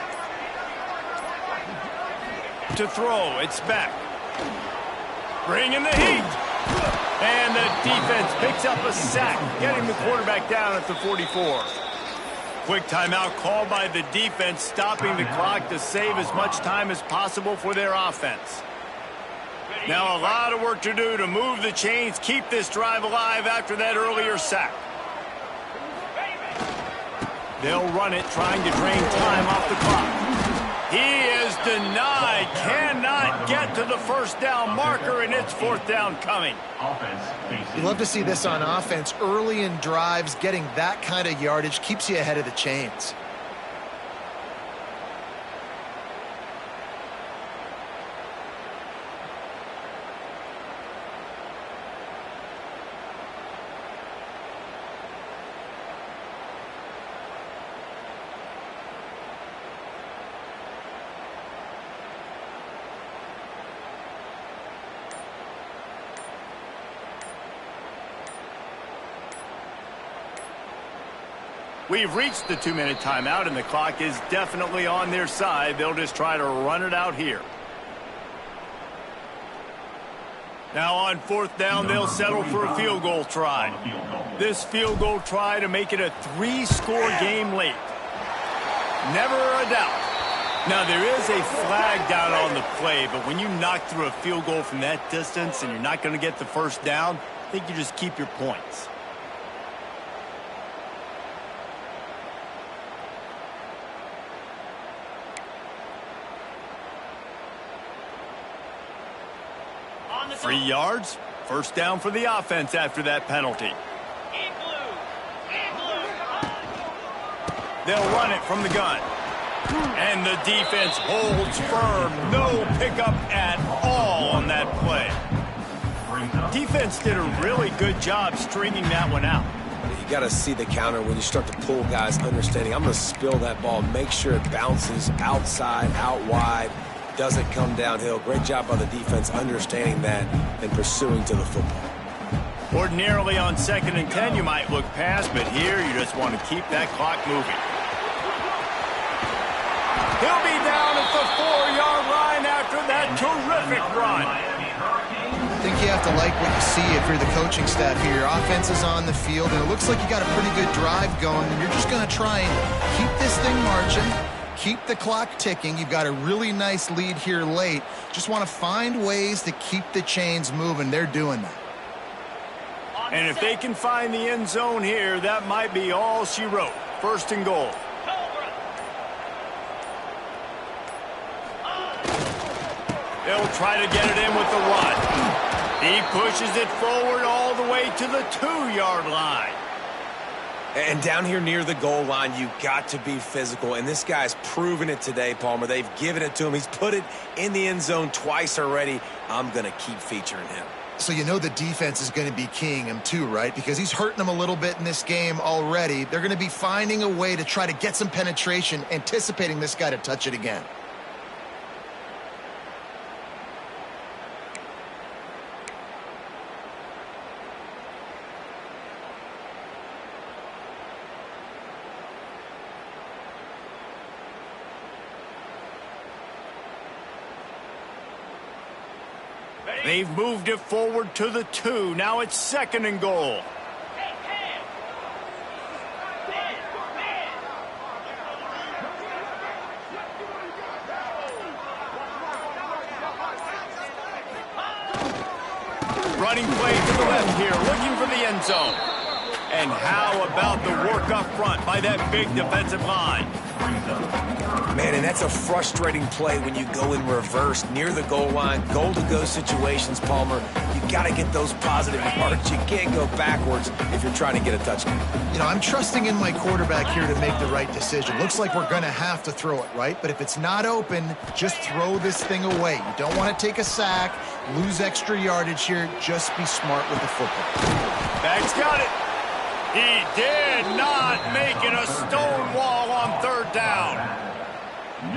To throw, it's back. Bringing the heat. And the defense picks up a sack, getting the quarterback down at the 44. Quick timeout called by the defense, stopping the clock to save as much time as possible for their offense. Now a lot of work to do to move the chains, keep this drive alive after that earlier sack. They'll run it, trying to drain time off the clock. He is denied, cannot get to the first down marker, and it's 4th down coming. You love to see this on offense. Early in drives, getting that kind of yardage keeps you ahead of the chains. We've reached the 2-minute timeout, and the clock is definitely on their side. They'll just try to run it out here. Now on 4th down, they'll settle for a field goal try. This field goal try to make it a 3-score game late. Never a doubt. Now, there is a flag down on the play, but when you knock through a field goal from that distance and you're not going to get the first down, I think you just keep your points. On the 3 yards, first down for the offense after that penalty. They'll run it from the gun. And the defense holds firm. No pickup at all on that play. Defense did a really good job stringing that one out. You got to see the counter when you start to pull guys, understanding I'm going to spill that ball, make sure it bounces outside, out wide, doesn't come downhill. Great job by the defense understanding that and pursuing to the football. Ordinarily on 2nd and 10, you might look past, but here you just want to keep that clock moving. He'll be down at the 4-yard line after that terrific run. I think you have to like what you see if you're the coaching staff here. Your offense is on the field, and it looks like you got a pretty good drive going, and you're just going to try and keep this thing marching, keep the clock ticking. You've got a really nice lead here late. Just want to find ways to keep the chains moving. They're doing that. And if they can find the end zone here, that might be all she wrote. 1st and goal. They'll try to get it in with the run. He pushes it forward all the way to the 2-yard line. And down here near the goal line, you got to be physical. And this guy's proven it today, Palmer. They've given it to him. He's put it in the end zone twice already. I'm going to keep featuring him. So you know the defense is going to be keying him too, right? Because he's hurting them a little bit in this game already. They're going to be finding a way to try to get some penetration, anticipating this guy to touch it again. They've moved it forward to the 2. Now it's 2nd and goal. Running play to the left here, looking for the end zone. And how about the work up front by that big defensive line? Man, and that's a frustrating play when you go in reverse near the goal line. Goal-to-go situations, Palmer. You got to get those positive yards. You can't go backwards if you're trying to get a touchdown. You know, I'm trusting in my quarterback here to make the right decision. Looks like we're going to have to throw it, right? But if it's not open, just throw this thing away. You don't want to take a sack, lose extra yardage here. Just be smart with the football. Bag's got it. He did not make it a stone wall on 3rd down.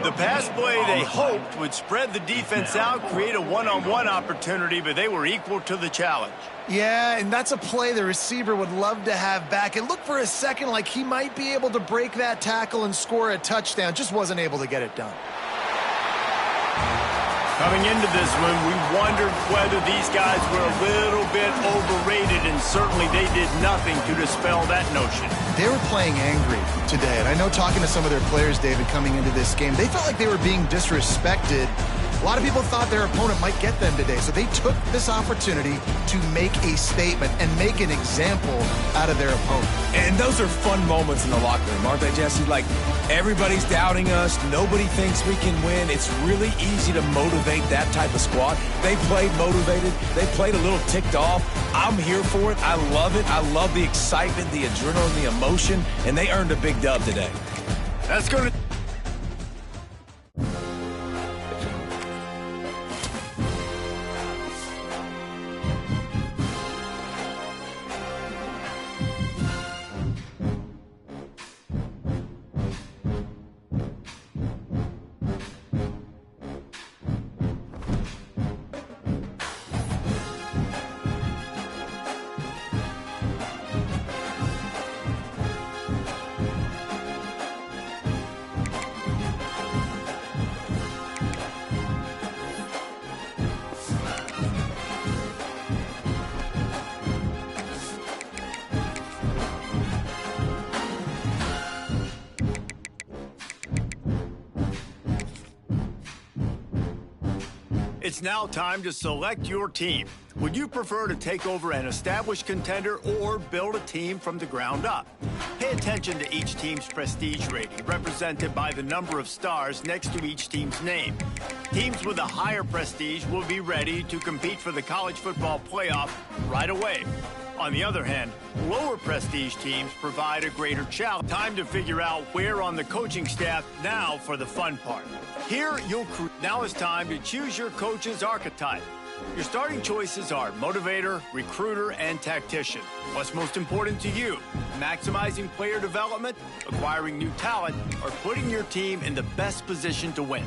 The pass play they hoped would spread the defense out, create a one-on-one opportunity, but they were equal to the challenge. Yeah, and that's a play the receiver would love to have back. It looked for a second like he might be able to break that tackle and score a touchdown. Just wasn't able to get it done. Coming into this one, we wondered whether these guys were a little bit overrated, and certainly they did nothing to dispel that notion. They were playing angry today, and I know talking to some of their players, David, coming into this game, they felt like they were being disrespected. A lot of people thought their opponent might get them today, so they took this opportunity to make a statement and make an example out of their opponent. And those are fun moments in the locker room, aren't they, Jesse? Like, everybody's doubting us. Nobody thinks we can win. It's really easy to motivate that type of squad. They played motivated. They played a little ticked off. I'm here for it. I love it. I love the excitement, the adrenaline, the emotion, and they earned a big dub today. That's going to... It's now time to select your team. Would you prefer to take over an established contender or build a team from the ground up? Pay attention to each team's prestige rating, represented by the number of stars next to each team's name. Teams with a higher prestige will be ready to compete for the college football playoff right away. On the other hand, lower prestige teams provide a greater challenge. Time to figure out where on the coaching staff now for the fun part. Now it's time to choose your coach's archetype. Your starting choices are motivator, recruiter, and tactician. What's most important to you? Maximizing player development, acquiring new talent, or putting your team in the best position to win?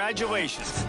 Congratulations.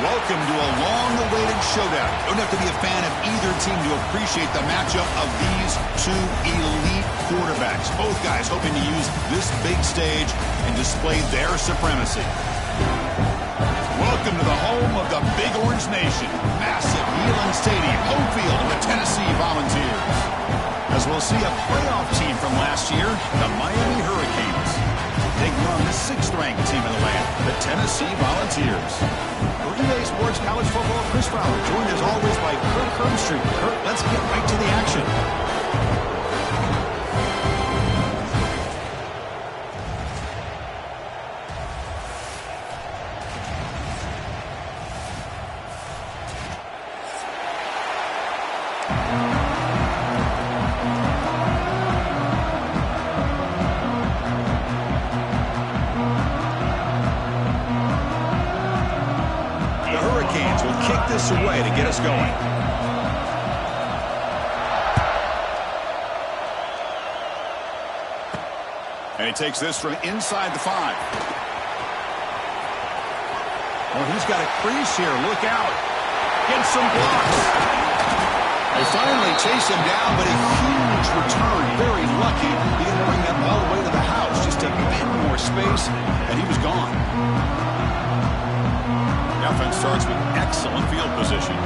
Welcome to a long-awaited showdown. You don't have to be a fan of either team to appreciate the matchup of these two elite quarterbacks. Both guys hoping to use this big stage and display their supremacy. Welcome to the home of the Big Orange Nation. Massive Neyland Stadium, home field of the Tennessee Volunteers. As we'll see a playoff team from last year, the Miami Hurricanes. Taking on the 6th-ranked team in the land, the Tennessee Volunteers. For EA Sports College Football, Chris Fowler, joined as always by Kirk Herbstreit. Kirk, let's get right to the action. This away to get us going. And he takes this from inside the 5. Well, he's got a crease here. Look out. Gets some blocks. They finally chase him down, but a huge Huge return. Very lucky. He didn't bring that ball away to the house. Just a bit more space, and he was gone. The offense starts with excellent field position.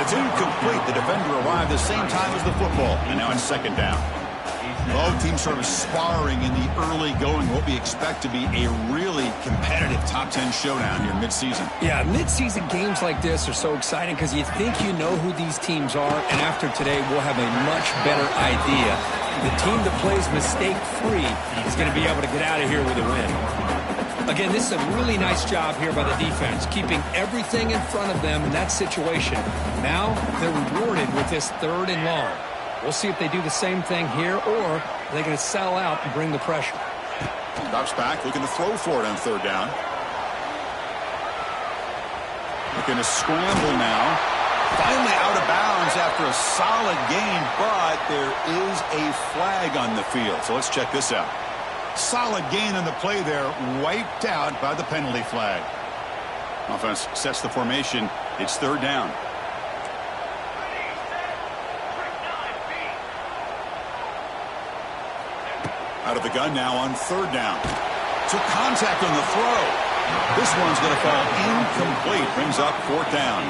It's incomplete. The defender arrived the same time as the football, and now it's second down. Both teams sort of sparring in the early going, what we expect to be a really competitive top 10 showdown here mid-season. Yeah, mid-season games like this are so exciting because you think you know who these teams are, and after today we'll have a much better idea. The team that plays mistake-free is going to be able to get out of here with a win. Again, this is a really nice job here by the defense, keeping everything in front of them in that situation. Now they're rewarded with this 3rd and long. We'll see if they do the same thing here, or are they going to settle out and bring the pressure. Drops back, looking to throw for it on 3rd down. Looking to scramble now. Finally out of bounds after a solid gain, but there is a flag on the field. So let's check this out. Solid gain on the play there, wiped out by the penalty flag. Offense sets the formation. It's 3rd down. Out of the gun now on 3rd down. Took contact on the throw. This one's going to fall incomplete. Brings up 4th down.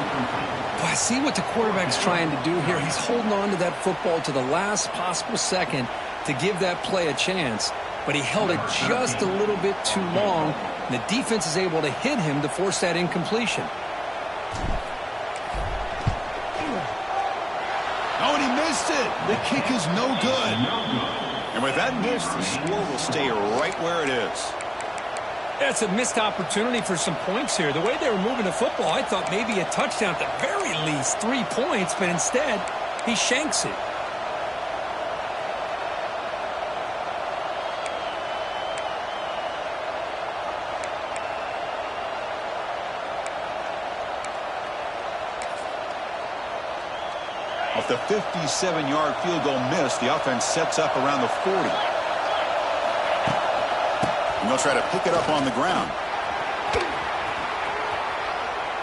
Well, I see what the quarterback's trying to do here. He's holding on to that football to the last possible second to give that play a chance. But he held it just a little bit too long. And the defense is able to hit him to force that incompletion. Oh, and he missed it. The kick is no good. And with that miss, the score will stay right where it is. That's a missed opportunity for some points here. The way they were moving the football, I thought maybe a touchdown at the very least, 3 points, but instead, he shanks it. Off the 57-yard field goal miss, the offense sets up around the 40. And they'll try to pick it up on the ground.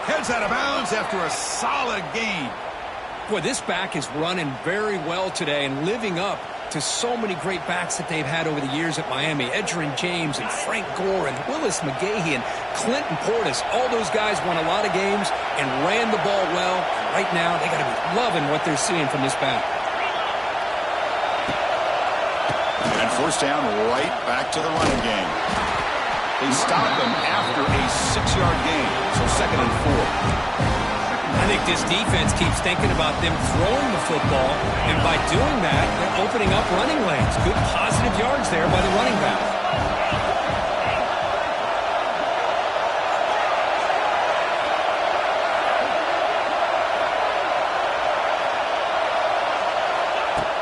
Heads out of bounds after a solid gain. Boy, this back is running very well today and living up to so many great backs that they've had over the years at Miami. Edgerrin James and Frank Gore and Willis McGahee and Clinton Portis. All those guys won a lot of games and ran the ball well. And right now, they got to be loving what they're seeing from this back. And 1st down, right back to the running game. They stop them after a 6-yard gain, so 2nd and 4. I think this defense keeps thinking about them throwing the football, and by doing that, they're opening up running lanes. Good positive yards there by the running back.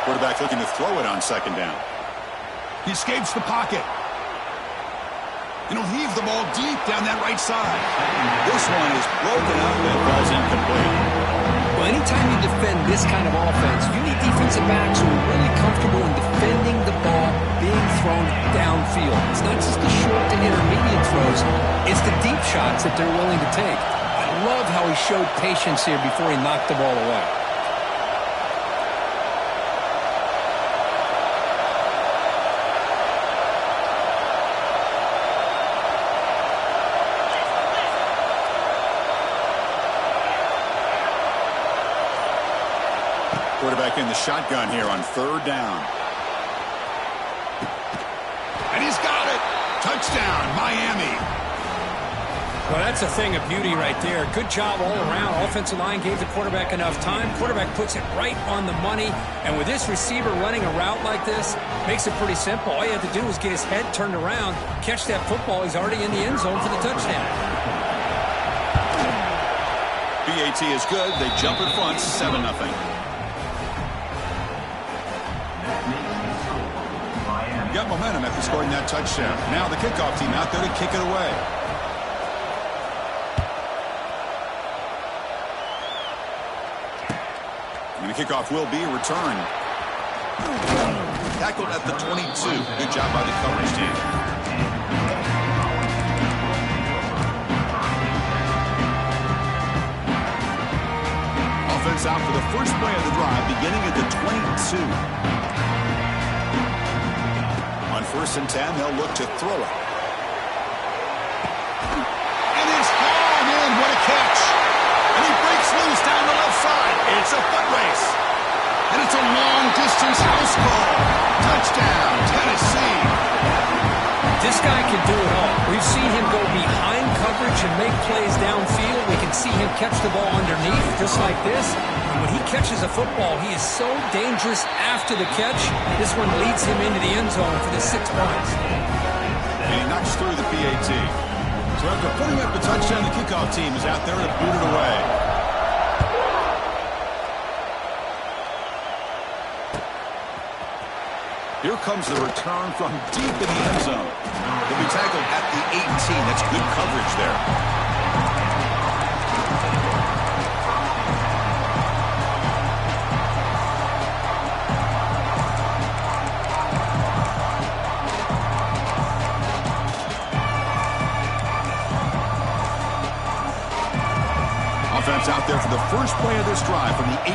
Quarterback looking to throw it on 2nd down. He escapes the pocket. And he'll heave the ball deep down that right side. This one is broken up and falls incomplete. Well, anytime you defend this kind of offense, you need defensive backs who are really comfortable in defending the ball being thrown downfield. It's not just the short to intermediate throws. It's the deep shots that they're willing to take. I love how he showed patience here before he knocked the ball away. Quarterback in the shotgun here on 3rd down. And he's got it. Touchdown, Miami. Well, that's a thing of beauty right there. Good job all around. Offensive line gave the quarterback enough time. Quarterback puts it right on the money. And with this receiver running a route like this, makes it pretty simple. All you have to do is get his head turned around, catch that football. He's already in the end zone for the touchdown. BAT is good. They jump in front, 7-0. Got momentum after scoring that touchdown. Now the kickoff team out there to kick it away. And the kickoff will be returned. Tackled at the 22. Good job by the coverage team. Offense out for the first play of the drive, beginning at the 22. On 1st and 10, they'll look to throw it. And it's hauled in. What a catch. And he breaks loose down the left side. It's a foot race. And it's a long-distance house call. Touchdown, Tennessee. This guy can do it all. We've seen him go behind coverage and make plays downfield. We can see him catch the ball underneath, just like this. And when he catches a football, he is so dangerous after the catch. This one leads him into the end zone for the 6 points. And he knocks through the PAT. So after putting up the touchdown, the kickoff team is out there to boot it away. Here comes the return from deep in the end zone. He'll be tackled at the 18. That's good coverage there. Offense out there for the first play of this drive from the 18.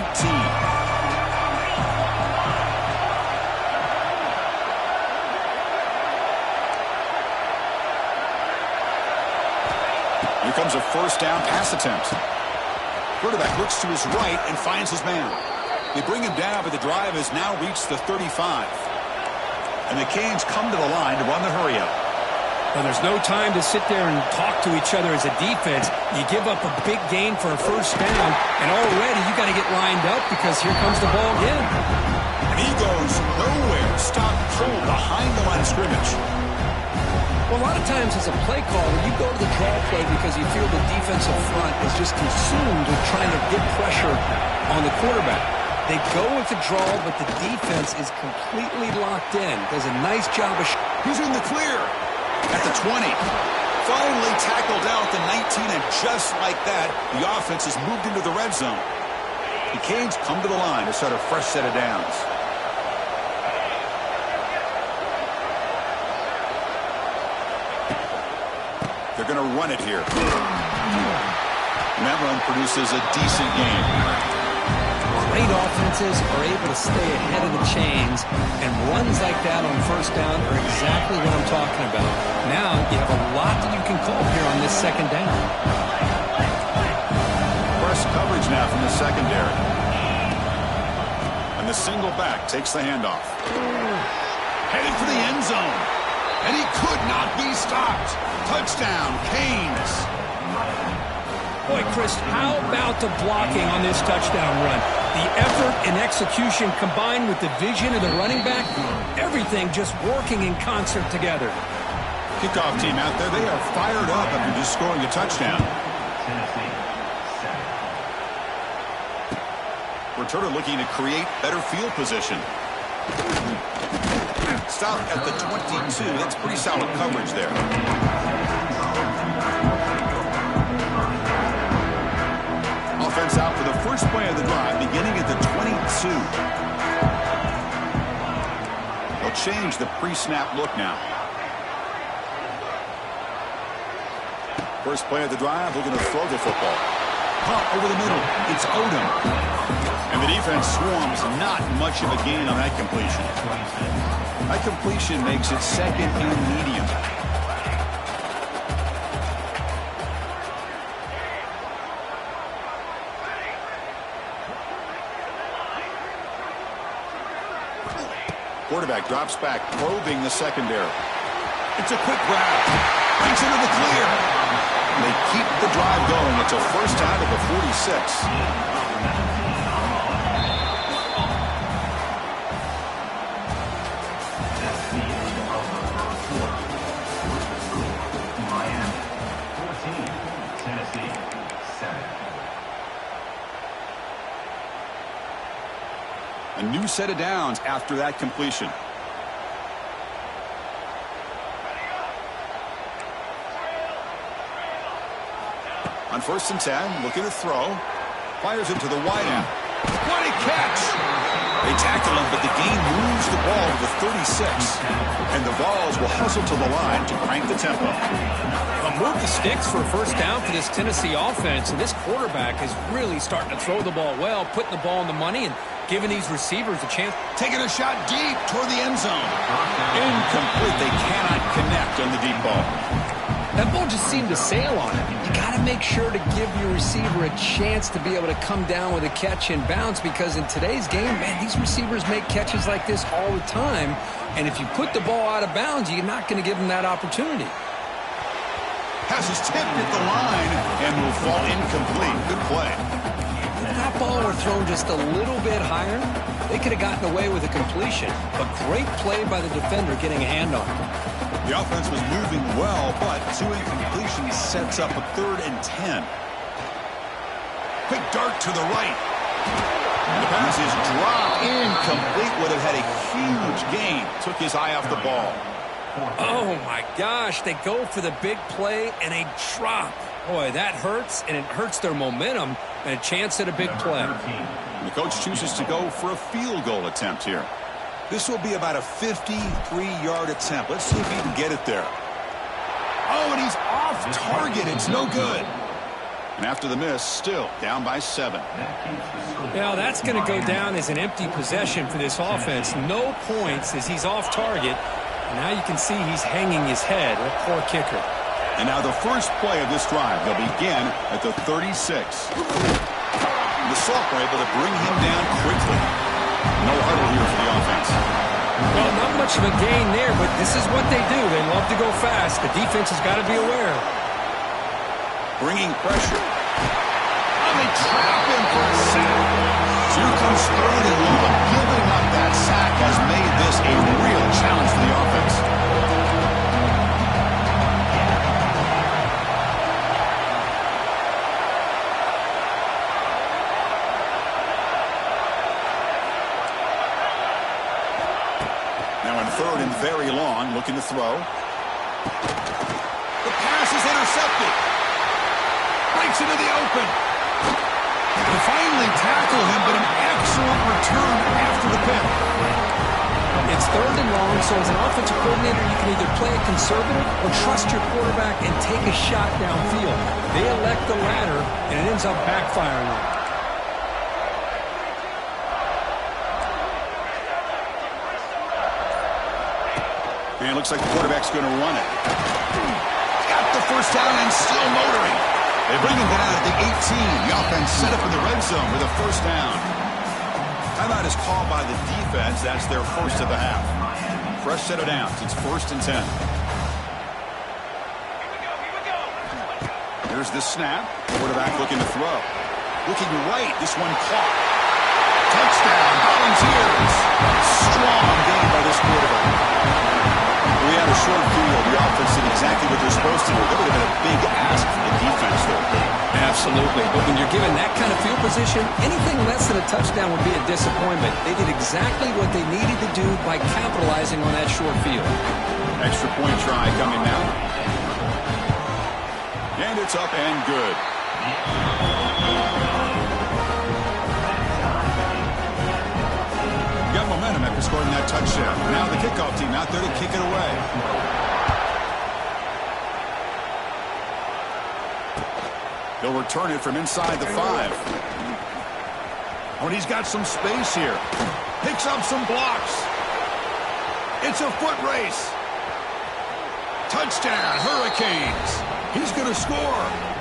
Here comes a first down pass attempt. Quarterback looks to his right and finds his man. They bring him down, but the drive has now reached the 35. And the Canes come to the line to run the hurry-up. Well, there's no time to sit there and talk to each other as a defense. You give up a big gain for a first down, and already you got to get lined up because here comes the ball again. And he goes nowhere. Stop cold behind the line of scrimmage. Well, a lot of times as a play caller, you go to the draw play because you feel the defensive front is just consumed with trying to get pressure on the quarterback. They go with the draw, but the defense is completely locked in. Does a nice job of... He's in the clear at the 20. Finally tackled out at the 19, and just like that, the offense has moved into the red zone. The Canes come to the line to start a fresh set of downs. They're going to run it here. And that run produces a decent gain. Great offenses are able to stay ahead of the chains, and runs like that on first down are exactly what I'm talking about. Now you have a lot that you can call here on this second down. Press coverage now from the secondary. And the single back takes the handoff. Headed for the end zone. And he could not be stopped. Touchdown, Canes. Boy, Chris, how about the blocking on this touchdown run? The effort and execution combined with the vision of the running back, everything just working in concert together. Kickoff team out there, they are fired up after just scoring a touchdown. Returner looking to create better field position. Stop at the 22. That's pretty solid coverage there. Offense out for the first play of the drive, beginning at the 22. They'll change the pre-snap look now. First play of the drive, they're going to throw the football. Pump over the middle. It's Odom. And the defense swarms not much of a gain on that completion. That completion makes it second and medium. Quarterback drops back, probing the secondary. It's a quick grab. Breaks into the clear. They keep the drive going. It's a first down at the 46. A new set of downs after that completion. On 1st and 10, looking to throw. Fires it to the wide end. What a catch! They tackle him, but the gain moves the ball to the 36. And the Vols will hustle to the line to crank the tempo. Well, move the sticks for a first down for this Tennessee offense. And this quarterback is really starting to throw the ball well, putting the ball in the money and giving these receivers a chance. Taking a shot deep toward the end zone. Incomplete. They cannot connect on the deep ball. That ball just seemed to sail on him. You got to make sure to give your receiver a chance to be able to come down with a catch and bounce, because in today's game, man, these receivers make catches like this all the time. And if you put the ball out of bounds, you're not going to give them that opportunity. Pass is tipped at the line and will fall incomplete. Good play. If that ball were thrown just a little bit higher, they could have gotten away with a completion. A great play by the defender getting a hand on it. The offense was moving well, but 2 incompletions sets up a 3rd and 10. Quick dart to the right. The pass is dropped. Incomplete. Would have had a huge gain. Took his eye off the ball. Oh, my gosh. They go for the big play, and they drop. Boy, that hurts, and it hurts their momentum and a chance at a big play. The coach chooses to go for a field goal attempt here. This will be about a 53-yard attempt. Let's see if he can get it there. Oh, and he's off target. It's no good. And after the miss, still down by 7. Now, that's going to go down as an empty possession for this offense. No points as he's off target. And now you can see he's hanging his head. A poor kicker. And now the first play of this drive. They'll begin at the 36. The Sauk were able to bring him down quickly. No huddle here for the offense. Well, not much of a gain there, but this is what they do. They love to go fast. The defense has got to be aware. Bringing pressure. And they trap him for a sack. Here comes 3rd and long. Giving up that sack has made this a real challenge for the offense. Now in 3rd and very long, looking to throw. The pass is intercepted. Breaks into the open. They finally tackle him, but an excellent return after the pick. It's 3rd and long, so as an offensive coordinator, you can either play it conservative or trust your quarterback and take a shot downfield. They elect the latter, and it ends up backfiring on them. And it looks like the quarterback's going to run it. Got the first down and still motoring. They bring him down at the 18. The offense set up in the red zone with a first down. Timeout is called by the defense. That's their first of the half. Fresh set of downs. It's 1st and 10. Here's the snap. Quarterback looking to throw. Looking right. This one caught. Touchdown. Volunteers. Strong game by this quarterback. We had a short field. The offense did exactly what they're supposed to do. That would have been a big ask for the defense there. Absolutely. But when you're given that kind of field position, anything less than a touchdown would be a disappointment. They did exactly what they needed to do by capitalizing on that short field. Extra point try coming now. And it's up and good. Got momentum after scoring that touchdown. Now the kickoff team out there to kick it away. He'll return it from inside the 5. Oh, and he's got some space here. Picks up some blocks. It's a foot race. Touchdown, Hurricanes. He's going to score.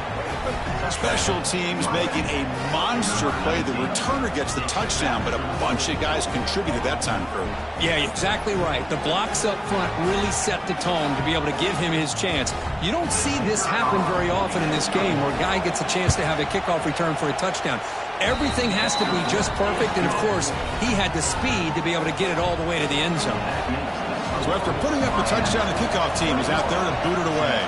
Special teams making a monster play. The returner gets the touchdown, but a bunch of guys contributed that time, Kurt. Yeah, exactly right. The blocks up front really set the tone to be able to give him his chance. You don't see this happen very often in this game where a guy gets a chance to have a kickoff return for a touchdown. Everything has to be just perfect, and of course, he had the speed to be able to get it all the way to the end zone. So after putting up a touchdown, the kickoff team is out there to boot it away.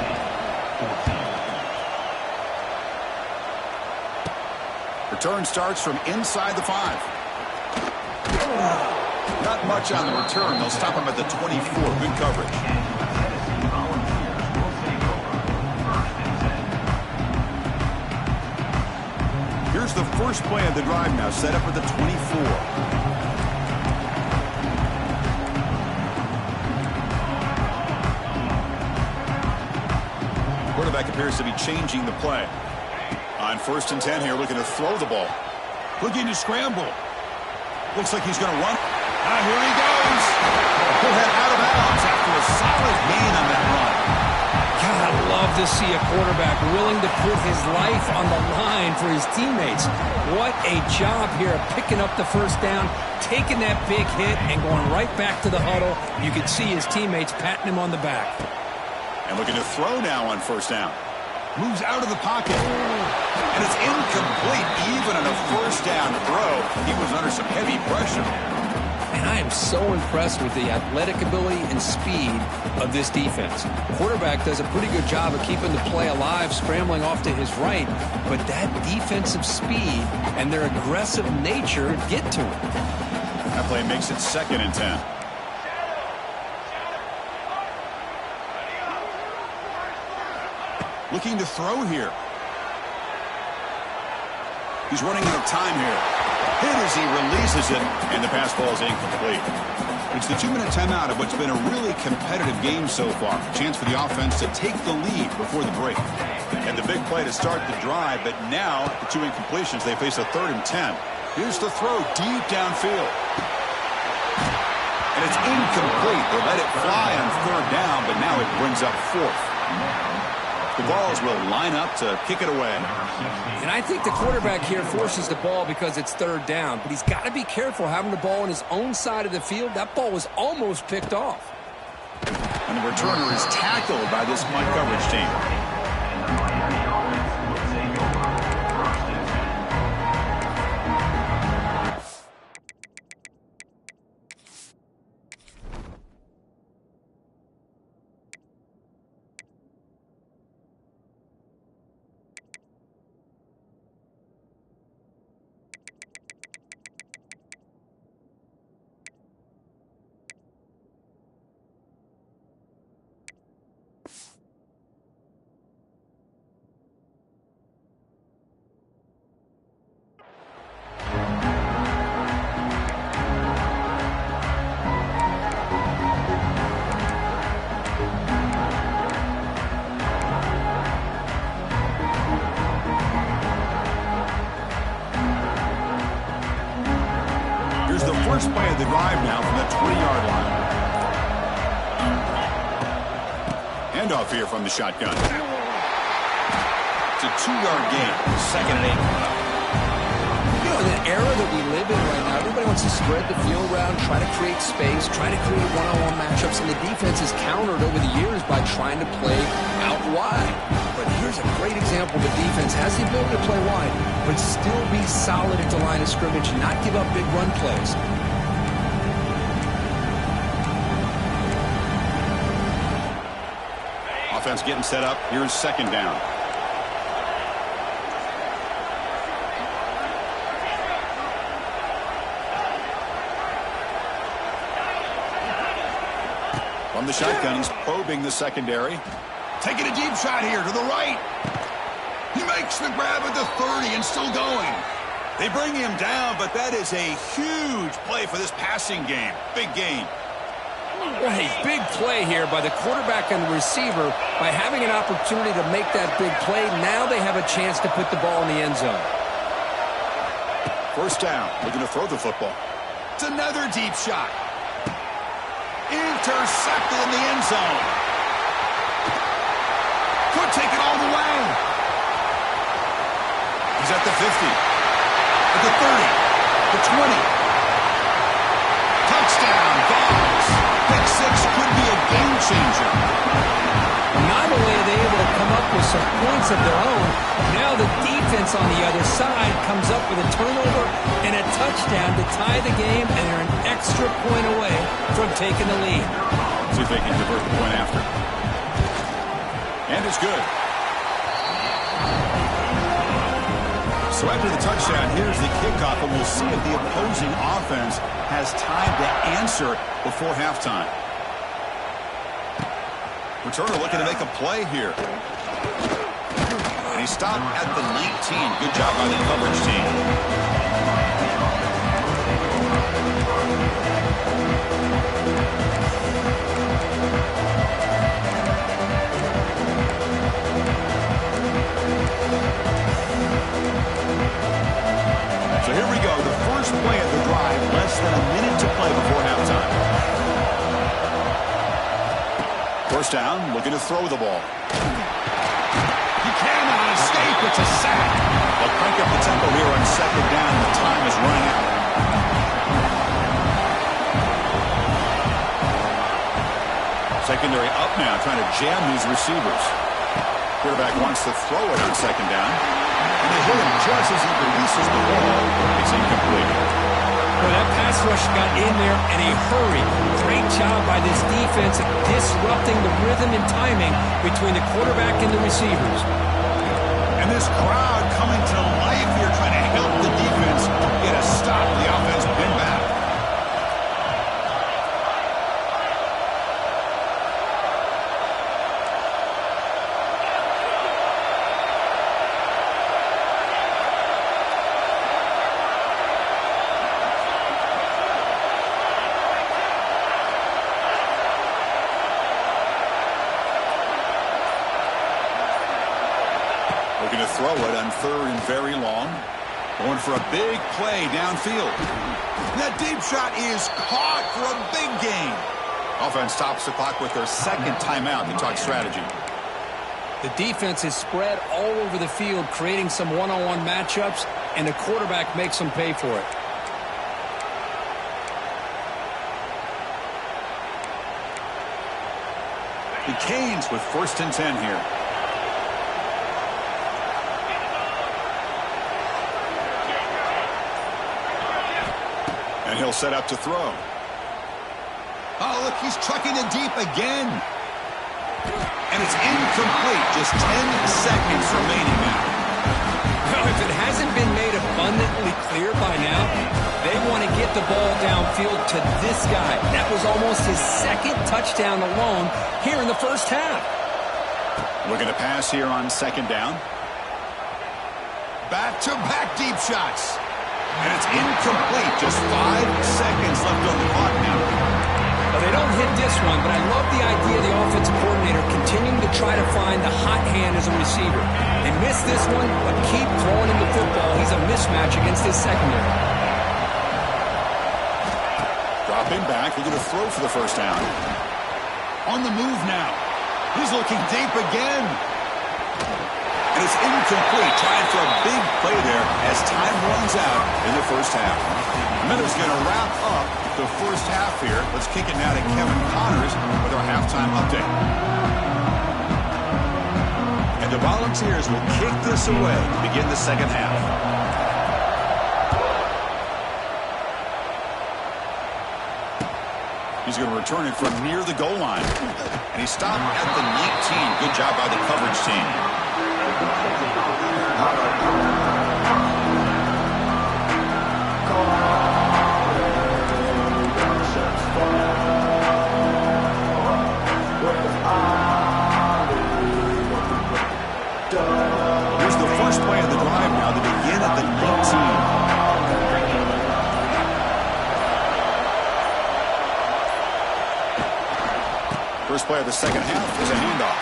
Return starts from inside the 5. Not much on the return. They'll stop him at the 24. Good coverage. Here's the first play of the drive now, set up at the 24. quarterback appears to be changing the play. On 1st and 10 here, looking to throw the ball. Looking to scramble. Looks like he's going to run. Here he goes. He'll head out of bounds after a solid gain on that run. God, I love to see a quarterback willing to put his life on the line for his teammates. What a job here of picking up the first down, taking that big hit, and going right back to the huddle. You can see his teammates patting him on the back. And looking to throw now on 1st down. Moves out of the pocket. And it's incomplete. Even on a 1st down throw, he was under some heavy pressure. And I am so impressed with the athletic ability and speed of this defense. Quarterback does a pretty good job of keeping the play alive, scrambling off to his right, but that defensive speed and their aggressive nature get to him. That play makes it 2nd and 10. Looking to throw here. He's running out of time here. Hit as he releases it, and the pass ball is incomplete. It's the 2-minute timeout of what's been a really competitive game so far. Chance for the offense to take the lead before the break. And the big play to start the drive, but now, the 2 incompletions, they face a 3rd and 10. Here's the throw deep downfield. And it's incomplete. They let it fly on 3rd down, but now it brings up 4th. The Vols will line up to kick it away. And I think the quarterback here forces the ball because it's 3rd down. But he's got to be careful having the ball on his own side of the field. That ball was almost picked off. And the returner is tackled by this punt coverage team. First play of the drive now from the 20-yard line. Handoff here from the shotgun. It's a 2-yard gain. 2nd and 8 coming up. You know, in the era that we live in right now, everybody wants to spread the field around, try to create space, try to create one-on-one matchups, and the defense is countered over the years by trying to play out wide. But here's a great example. The defense has the ability to play wide, but still be solid at the line of scrimmage and not give up big run plays. Offense getting set up. Here's 2nd down. From the shotgun, he's probing the secondary. Taking a deep shot here to the right. He makes the grab at the 30 and still going. They bring him down, but that is a huge play for this passing game. Big gain. What a big play here by the quarterback and the receiver. By having an opportunity to make that big play, now they have a chance to put the ball in the end zone. 1st down. Looking to throw the football. It's another deep shot. Intercepted in the end zone. Could take it all the way. He's at the 50. At the 30. The 20. Touchdown, Vols. Pick 6 could be a game changer. Not only are they able to come up with some points of their own, now the defense on the other side comes up with a turnover and a touchdown to tie the game, and they're an extra point away from taking the lead. See if they can convert the point after. And it's good. So after the touchdown, here's the kickoff, and we'll see if the opposing offense has time to answer before halftime. Returner looking to make a play here. And he stopped at the 19. Good job by the coverage team. first down, looking to throw the ball. He can on escape. It's a sack. They'll crank up the tempo here on second down. The time is running out. Secondary up now, trying to jam these receivers. Quarterback wants to throw it on second down. And they hit him just as he releases the ball. It's incomplete. Well, that pass rush got in there in a hurry. Great job by this defense at disrupting the rhythm and timing between the quarterback and the receivers. And this crowd coming to life here, trying to help the defense get a stop. The offense pin back. Looking to throw it on third and very long. Going for a big play downfield. That deep shot is caught for a big gain. Offense stops the clock with their second timeout to talk strategy. The defense is spread all over the field, creating some one-on-one matchups, and the quarterback makes them pay for it. The Canes with 1st and 10 here. And he'll set up to throw. Oh, look, he's trucking it deep again. And it's incomplete. Just 10 seconds remaining now. Well, if it hasn't been made abundantly clear by now, they want to get the ball downfield to this guy. That was almost his second touchdown alone here in the first half. Looking to pass here on second down. Back-to-back deep shots. And it's incomplete. Just 5 seconds left on the clock now. Well, they don't hit this one, but I love the idea of the offensive coordinator continuing to try to find the hot hand as a receiver. They missed this one, but keep throwing him the football. He's a mismatch against his secondary. Dropping back. Looking to throw for the first down. On the move now. He's looking deep again. And it's incomplete. Trying for a big play there as time runs out in the first half. Miller's going to wrap up the first half here. Let's kick it now to Kevin Connors with our halftime update. And the Volunteers will kick this away to begin the second half. He's going to return it from near the goal line. And he stopped at the 19. Good job by the coverage team. Here's the first play of the drive now to begin at the 19. First play of the second half is a handoff.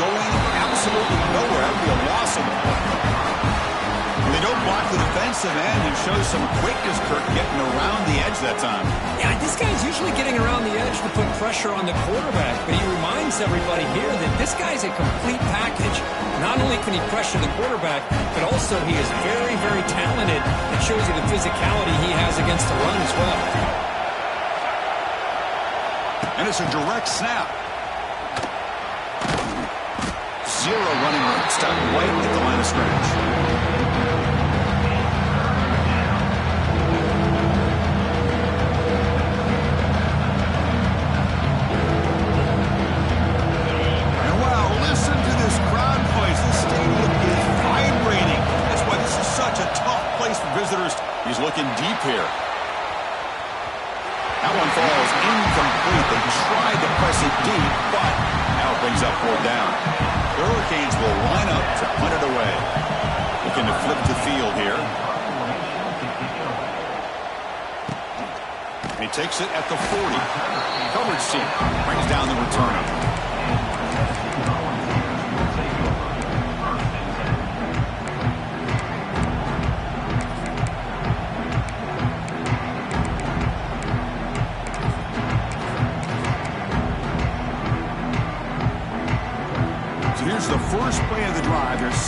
Going absolutely nowhere. That would be a loss of the play. They don't block the defensive end and show some quickness, Kirk, getting around the edge that time. Yeah, this guy's usually getting around the edge to put pressure on the quarterback, but he reminds everybody here that this guy's a complete package. Not only can he pressure the quarterback, but also he is very, very talented. It shows you the physicality he has against the run as well. And it's a direct snap. Zero running room. Stop right at the line of scrimmage. And wow, listen to this crowd noise. This stadium is vibrating. That's why this is such a tough place for visitors. He's looking deep here. That one falls incomplete. They tried to press it deep, but now it brings up 4th down. The Hurricanes will line up to punt it away. Looking to flip the field here. He takes it at the 40. Coverage team brings down the returner.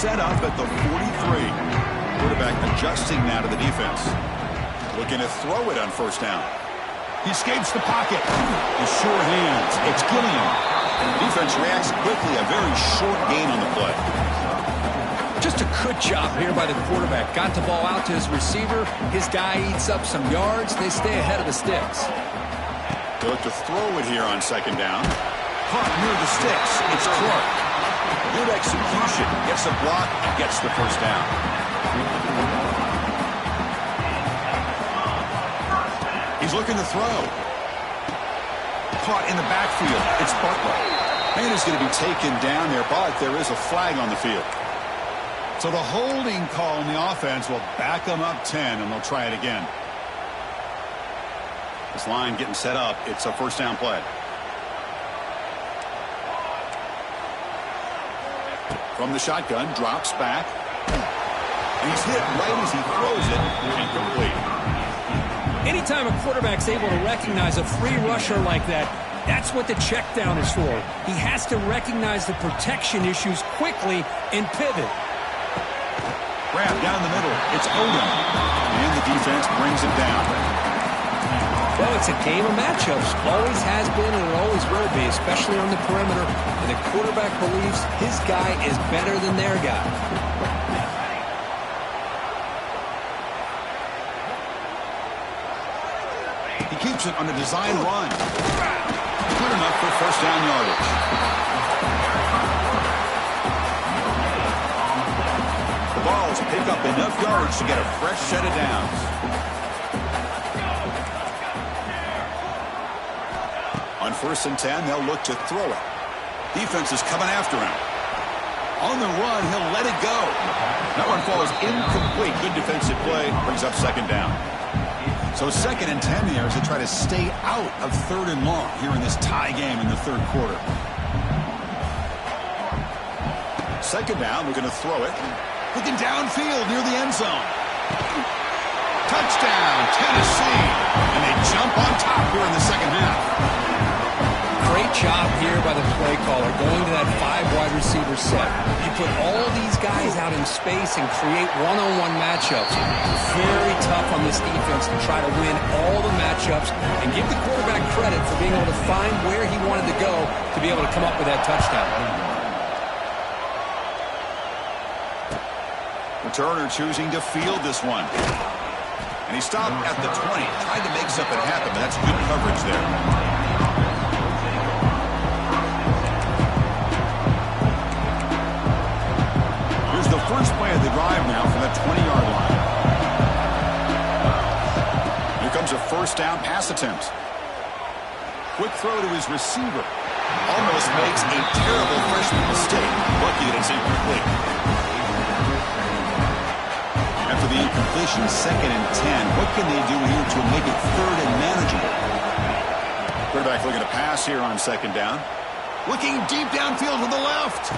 set up at the 43. Quarterback adjusting now to the defense. Looking to throw it on first down. He escapes the pocket. With sure hands, it's Gilliam. The defense reacts quickly. A very short gain on the play. Just a good job here by the quarterback. Got the ball out to his receiver. His guy eats up some yards. They stay ahead of the sticks. They look to throw it here on second down. Caught near the sticks. It's Clark. Good execution. Gets a block and gets the first down. He's looking to throw. Caught in the backfield. It's Butler. Man is going to be taken down there, but there is a flag on the field. So the holding call in the offense will back them up 10, and they'll try it again. This line getting set up. It's a first down play. From the shotgun, drops back. And he's hit right as he throws it. Incomplete. Anytime a quarterback's able to recognize a free rusher like that, that's what the check down is for. He has to recognize the protection issues quickly and pivot. Grab down the middle. It's Odom. And the defense brings it down. Well, it's a game of matchups. Always has been and it always will be, especially on the perimeter. And the quarterback believes his guy is better than their guy. He keeps it on a design run. Good enough for first down yardage. The Vols pick up enough yards to get a fresh set of downs. On 1st and 10, they'll look to throw it. Defense is coming after him. On the run, he'll let it go. That one falls incomplete. Good defensive play. Brings up second down. So 2nd and 10 here as they try to stay out of 3rd and long here in this tie game in the 3rd quarter. 2nd down, we're going to throw it. Looking downfield near the end zone. Touchdown, Tennessee. And they jump on top here in the second half. Great job here by the play caller, going to that 5 wide receiver set. You put all these guys out in space and create one-on-one matchups. Very tough on this defense to try to win all the matchups and give the quarterback credit for being able to find where he wanted to go to be able to come up with that touchdown. Returner choosing to field this one. And he stopped at the 20. Tried to make something happen, but that's good coverage there. Here's the first play of the drive now from that 20-yard line. Here comes a first down pass attempt. Quick throw to his receiver. Almost makes a terrible freshman mistake. Lucky that it's incomplete. After the incompletion, 2nd and 10. What can they do here to make it 3rd and manageable? Quarterback looking to pass here on 2nd down. Looking deep downfield to the left.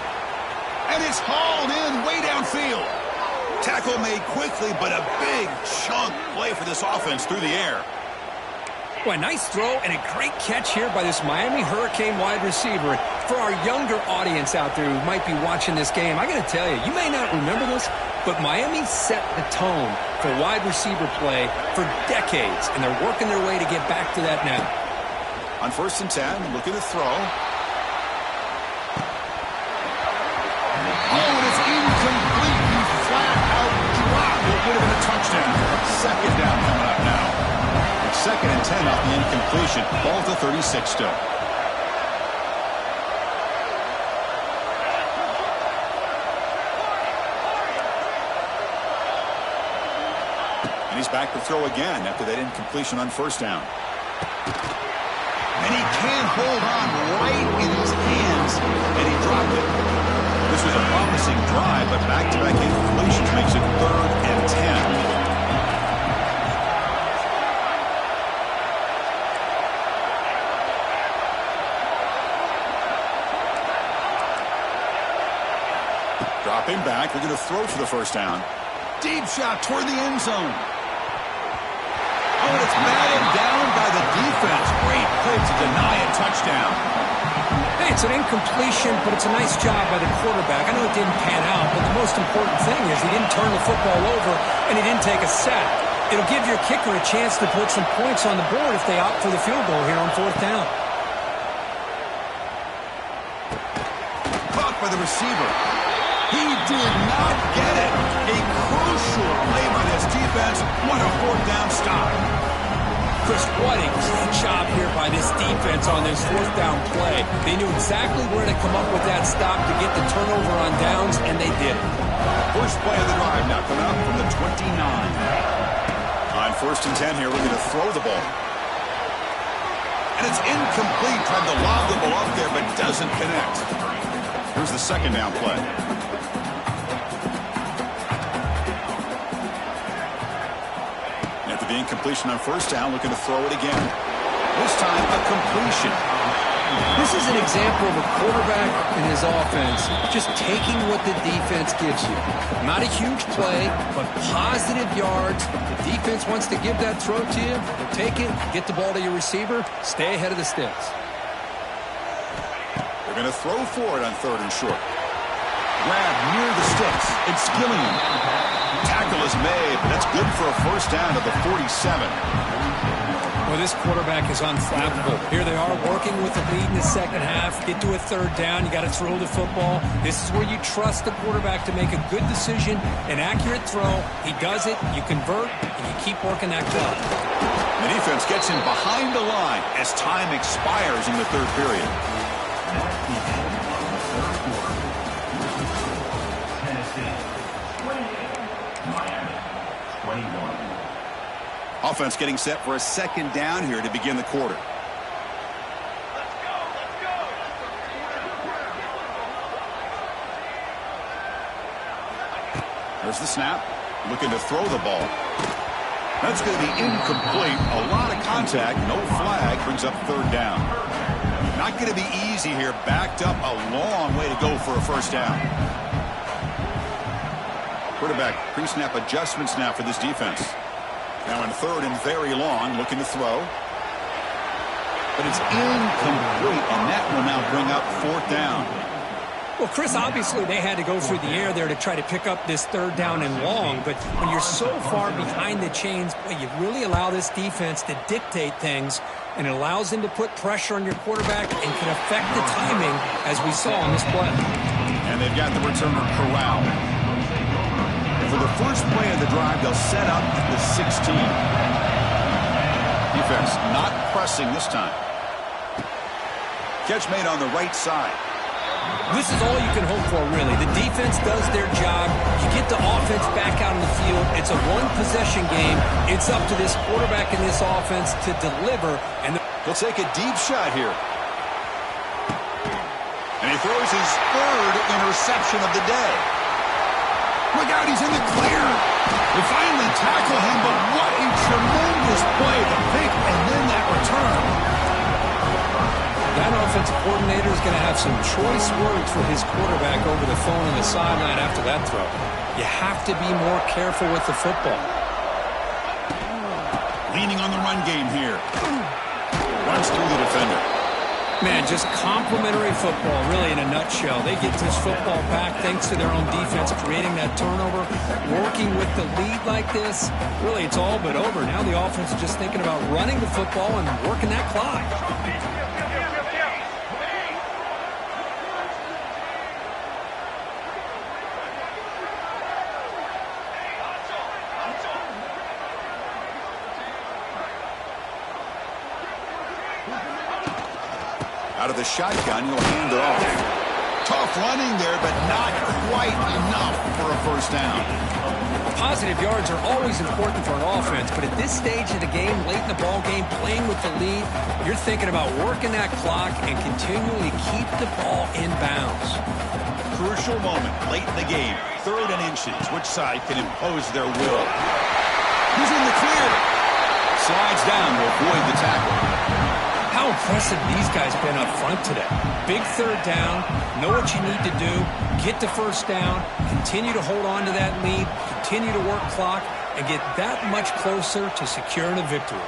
And it's hauled in way downfield. Tackle made quickly, but a big chunk play for this offense through the air. Boy, nice throw and a great catch here by this Miami Hurricane wide receiver. For our younger audience out there who might be watching this game, I got to tell you, you may not remember this, but Miami set the tone for wide receiver play for decades, and they're working their way to get back to that now. On 1st and 10, looking to throw. Oh, and it's incomplete. He flat out dropped. It would have been a touchdown. 2nd down coming up now. It's 2nd and 10 off the incompletion. Ball to 36 still. And he's back to throw again after that incompletion on 1st down. And he can't hold on right in his hands, and he dropped it. This was a promising drive, but back-to-back incompletions makes it 3rd and 10. Dropping back, we're going to throw for the first down. Deep shot toward the end zone. Oh, and it's batted down by the defense. Great play to deny a touchdown. Hey, it's an incompletion, but it's a nice job by the quarterback. I know it didn't pan out, but the most important thing is he didn't turn the football over and he didn't take a sack. It'll give your kicker a chance to put some points on the board if they opt for the field goal here on 4th down. Caught by the receiver. He did not get it. A crucial play by this defense. What a 4th down stop. Chris, what a great job here by this defense on this 4th down play. They knew exactly where to come up with that stop to get the turnover on downs, and they did it. First play of the drive now coming up from the 29. On 1st and 10 here, we're going to throw the ball. And it's incomplete. Tried to lob the ball up there, but doesn't connect. Here's the 2nd down play. After the incompletion on 1st down, looking to throw it again. This time, a completion. This is an example of a quarterback and his offense just taking what the defense gives you. Not a huge play, but positive yards. The defense wants to give that throw to you. Take it, get the ball to your receiver, stay ahead of the sticks. They're going to throw for it on 3rd and short. Grab near the sticks. It's Gilliam. Tackle is made, but that's good for a 1st down to the 47. Well, this quarterback is unflappable. Here they are working with the lead in the 2nd half. Get to a 3rd down. You got to throw the football. This is where you trust the quarterback to make a good decision, an accurate throw. He does it, you convert, and you keep working that clock. The defense gets him behind the line as time expires in the 3rd period. Tennessee 28, Miami 21. Offense getting set for a 2nd down here to begin the quarter. There's the snap. Looking to throw the ball. That's going to be incomplete. A lot of contact. No flag. Brings up 3rd down. Not going to be easy here. Backed up a long way to go for a 1st down. Quarterback pre-snap adjustments now for this defense. Now in 3rd and very long, looking to throw. But it's incomplete, and that will now bring up 4th down. Well, Chris, obviously they had to go through the air there to try to pick up this 3rd down and long, but when you're so far behind the chains, boy, you really allow this defense to dictate things, and it allows them to put pressure on your quarterback and can affect the timing, as we saw on this play. And they've got the returner corralled. For the first play of the drive, they'll set up at the 16. Defense not pressing this time. Catch made on the right side. This is all you can hope for, really. The defense does their job. You get the offense back out on the field. It's a one-possession game. It's up to this quarterback and this offense to deliver. And he'll take a deep shot here. And he throws his 3rd interception of the day. Look out, he's in the clear. They finally tackle him, but what a tremendous play. The pick and then that return. That offensive coordinator is going to have some choice words for his quarterback over the phone on the sideline after that throw. You have to be more careful with the football. Leaning on the run game here. Runs through the defender. Man, just complimentary football, really, in a nutshell. They get this football back thanks to their own defense, creating that turnover, working with the lead like this. Really, it's all but over. Now the offense is just thinking about running the football and working that clock. Out of the shotgun, he'll hand it off. Tough running there, but not quite enough for a 1st down. Positive yards are always important for an offense, but at this stage of the game, late in the ball game, playing with the lead, you're thinking about working that clock and continuing to keep the ball in bounds. Crucial moment late in the game. 3rd and inches. Which side can impose their will? He's in the clear. Slides down to avoid the tackle. How impressive these guys been up front today. Big 3rd down, know what you need to do, get the 1st down, continue to hold on to that lead, continue to work clock, and get that much closer to securing a victory.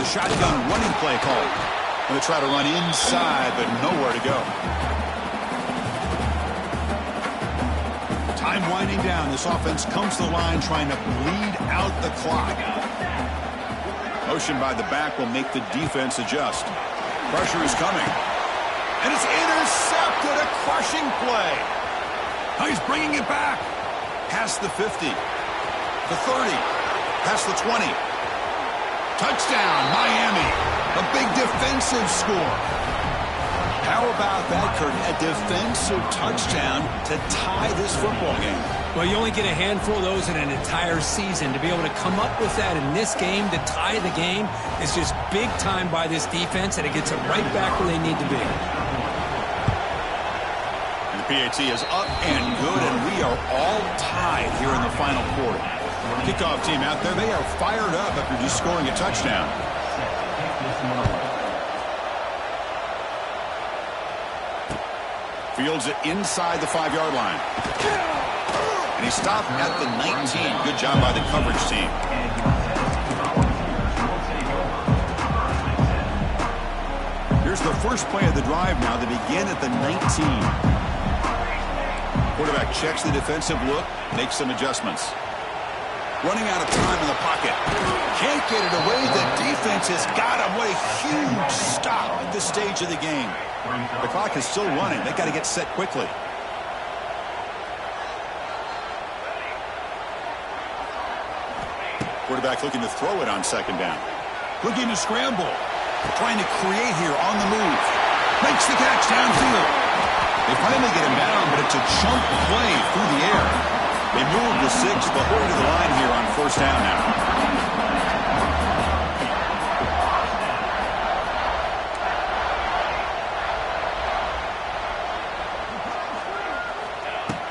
a shotgun running play call. Going to try to run inside, but nowhere to go. Time winding down. This offense comes to the line trying to bleed out the clock. Motion by the back will make the defense adjust. Pressure is coming. And it's intercepted. A crushing play. Now he's bringing it back. Past the 50. The 30. Past the 20. Touchdown, Miami. A big defensive score. How about that, Kurt? A defensive touchdown to tie this football game. Well, you only get a handful of those in an entire season. To be able to come up with that in this game to tie the game is just big time by this defense, and it gets them right back where they need to be. And the PAT is up and good, and we are all tied here in the final quarter. Kickoff team out there, they are fired up after just scoring a touchdown. Fields it inside the 5-yard line. And he stopped at the 19. Good job by the coverage team. Here's the first play of the drive now. They begin at the 19. Quarterback checks the defensive look, makes some adjustments. Running out of time in the pocket. Can't get it away. The defense has got him. What a huge stop at this stage of the game. The clock is still running. They've got to get set quickly. Quarterback looking to throw it on second down. Looking to scramble. Trying to create here on the move. Makes the catch downfield. They finally get him down, but it's a chunk play through the air. They move the 6, but we're to the line here on first down now.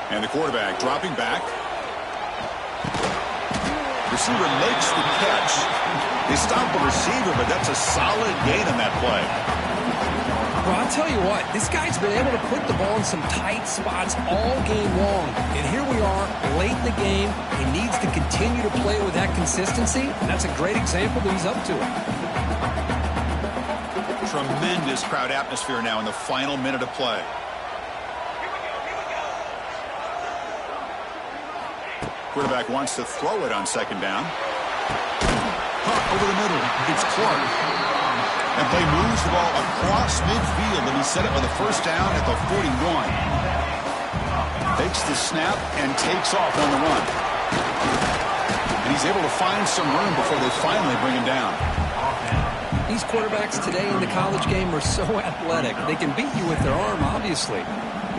And the quarterback dropping back. Receiver makes the catch. They stop the receiver, but that's a solid gain on that play. Well, I'll tell you what, this guy's been able to put the ball in some tight spots all game long. And here we are, late in the game. He needs to continue to play with that consistency. And that's a great example that he's up to it. Tremendous crowd atmosphere now in the final minute of play. Quarterback wants to throw it on second down. Caught over the middle. It's Clark. And play moves the ball across midfield, and he set up with a first down at the 41. Takes the snap and takes off on the run. And he's able to find some room before they finally bring him down. These quarterbacks today in the college game are so athletic. They can beat you with their arm, obviously.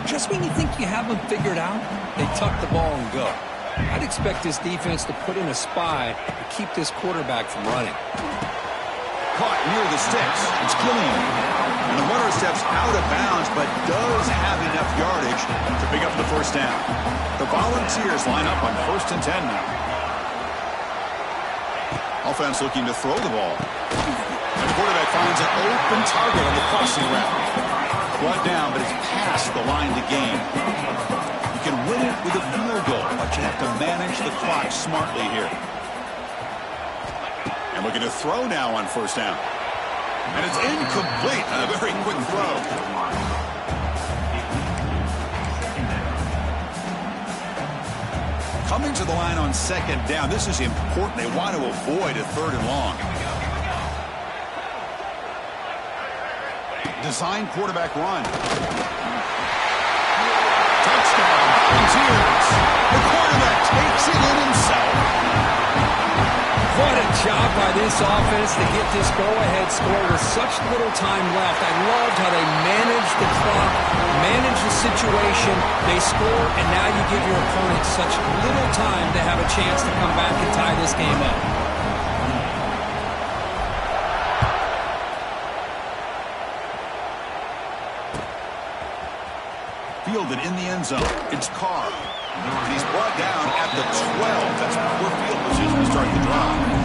Just when you think you have them figured out, they tuck the ball and go. I'd expect this defense to put in a spy to keep this quarterback from running. Caught near the sticks. It's Killian. And the runner steps out of bounds, but does have enough yardage to pick up the first down. The Volunteers line up on 1st and 10 now. Offense looking to throw the ball. And the quarterback finds an open target on the crossing route. Brought down, but it's past the line to gain. You can win it with a field goal, but you have to manage the clock smartly here. And looking to throw now on first down. And it's incomplete on a very quick throw. Coming to the line on second down. This is important. They want to avoid a 3rd and long. Design quarterback run. Touchdown, Volunteers. The quarterback takes it in himself. What a job by this offense to get this go-ahead score with such little time left. I loved how they managed the clock, managed the situation. They score, and now you give your opponent such little time to have a chance to come back and tie this game up. Fielded in the end zone. It's Carr. And he's brought down at the 12. That's poor field position to start the drive.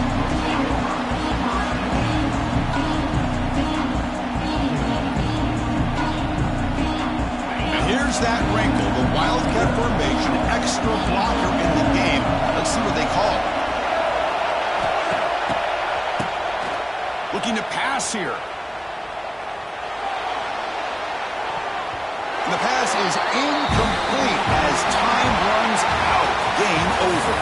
And here's that wrinkle. The Wildcat formation, extra blocker in the game. Let's see what they call. Looking to pass here. The pass is incomplete as time runs out. Game over.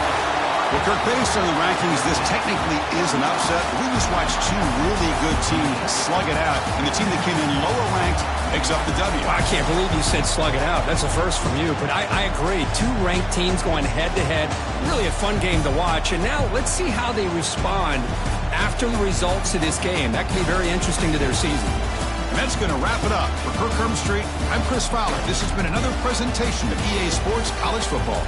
Well, Kirk, based on the rankings, this technically is an upset. We just watched two really good teams slug it out, and the team that came in lower ranked picks up the W. Well, I can't believe you said slug it out. That's a first from you, but I agree. Two ranked teams going head-to-head. Really a fun game to watch, and now let's see how they respond after the results of this game. That could be very interesting to their season. And that's going to wrap it up. For Kirk Street, I'm Chris Fowler. This has been another presentation of EA Sports College Football.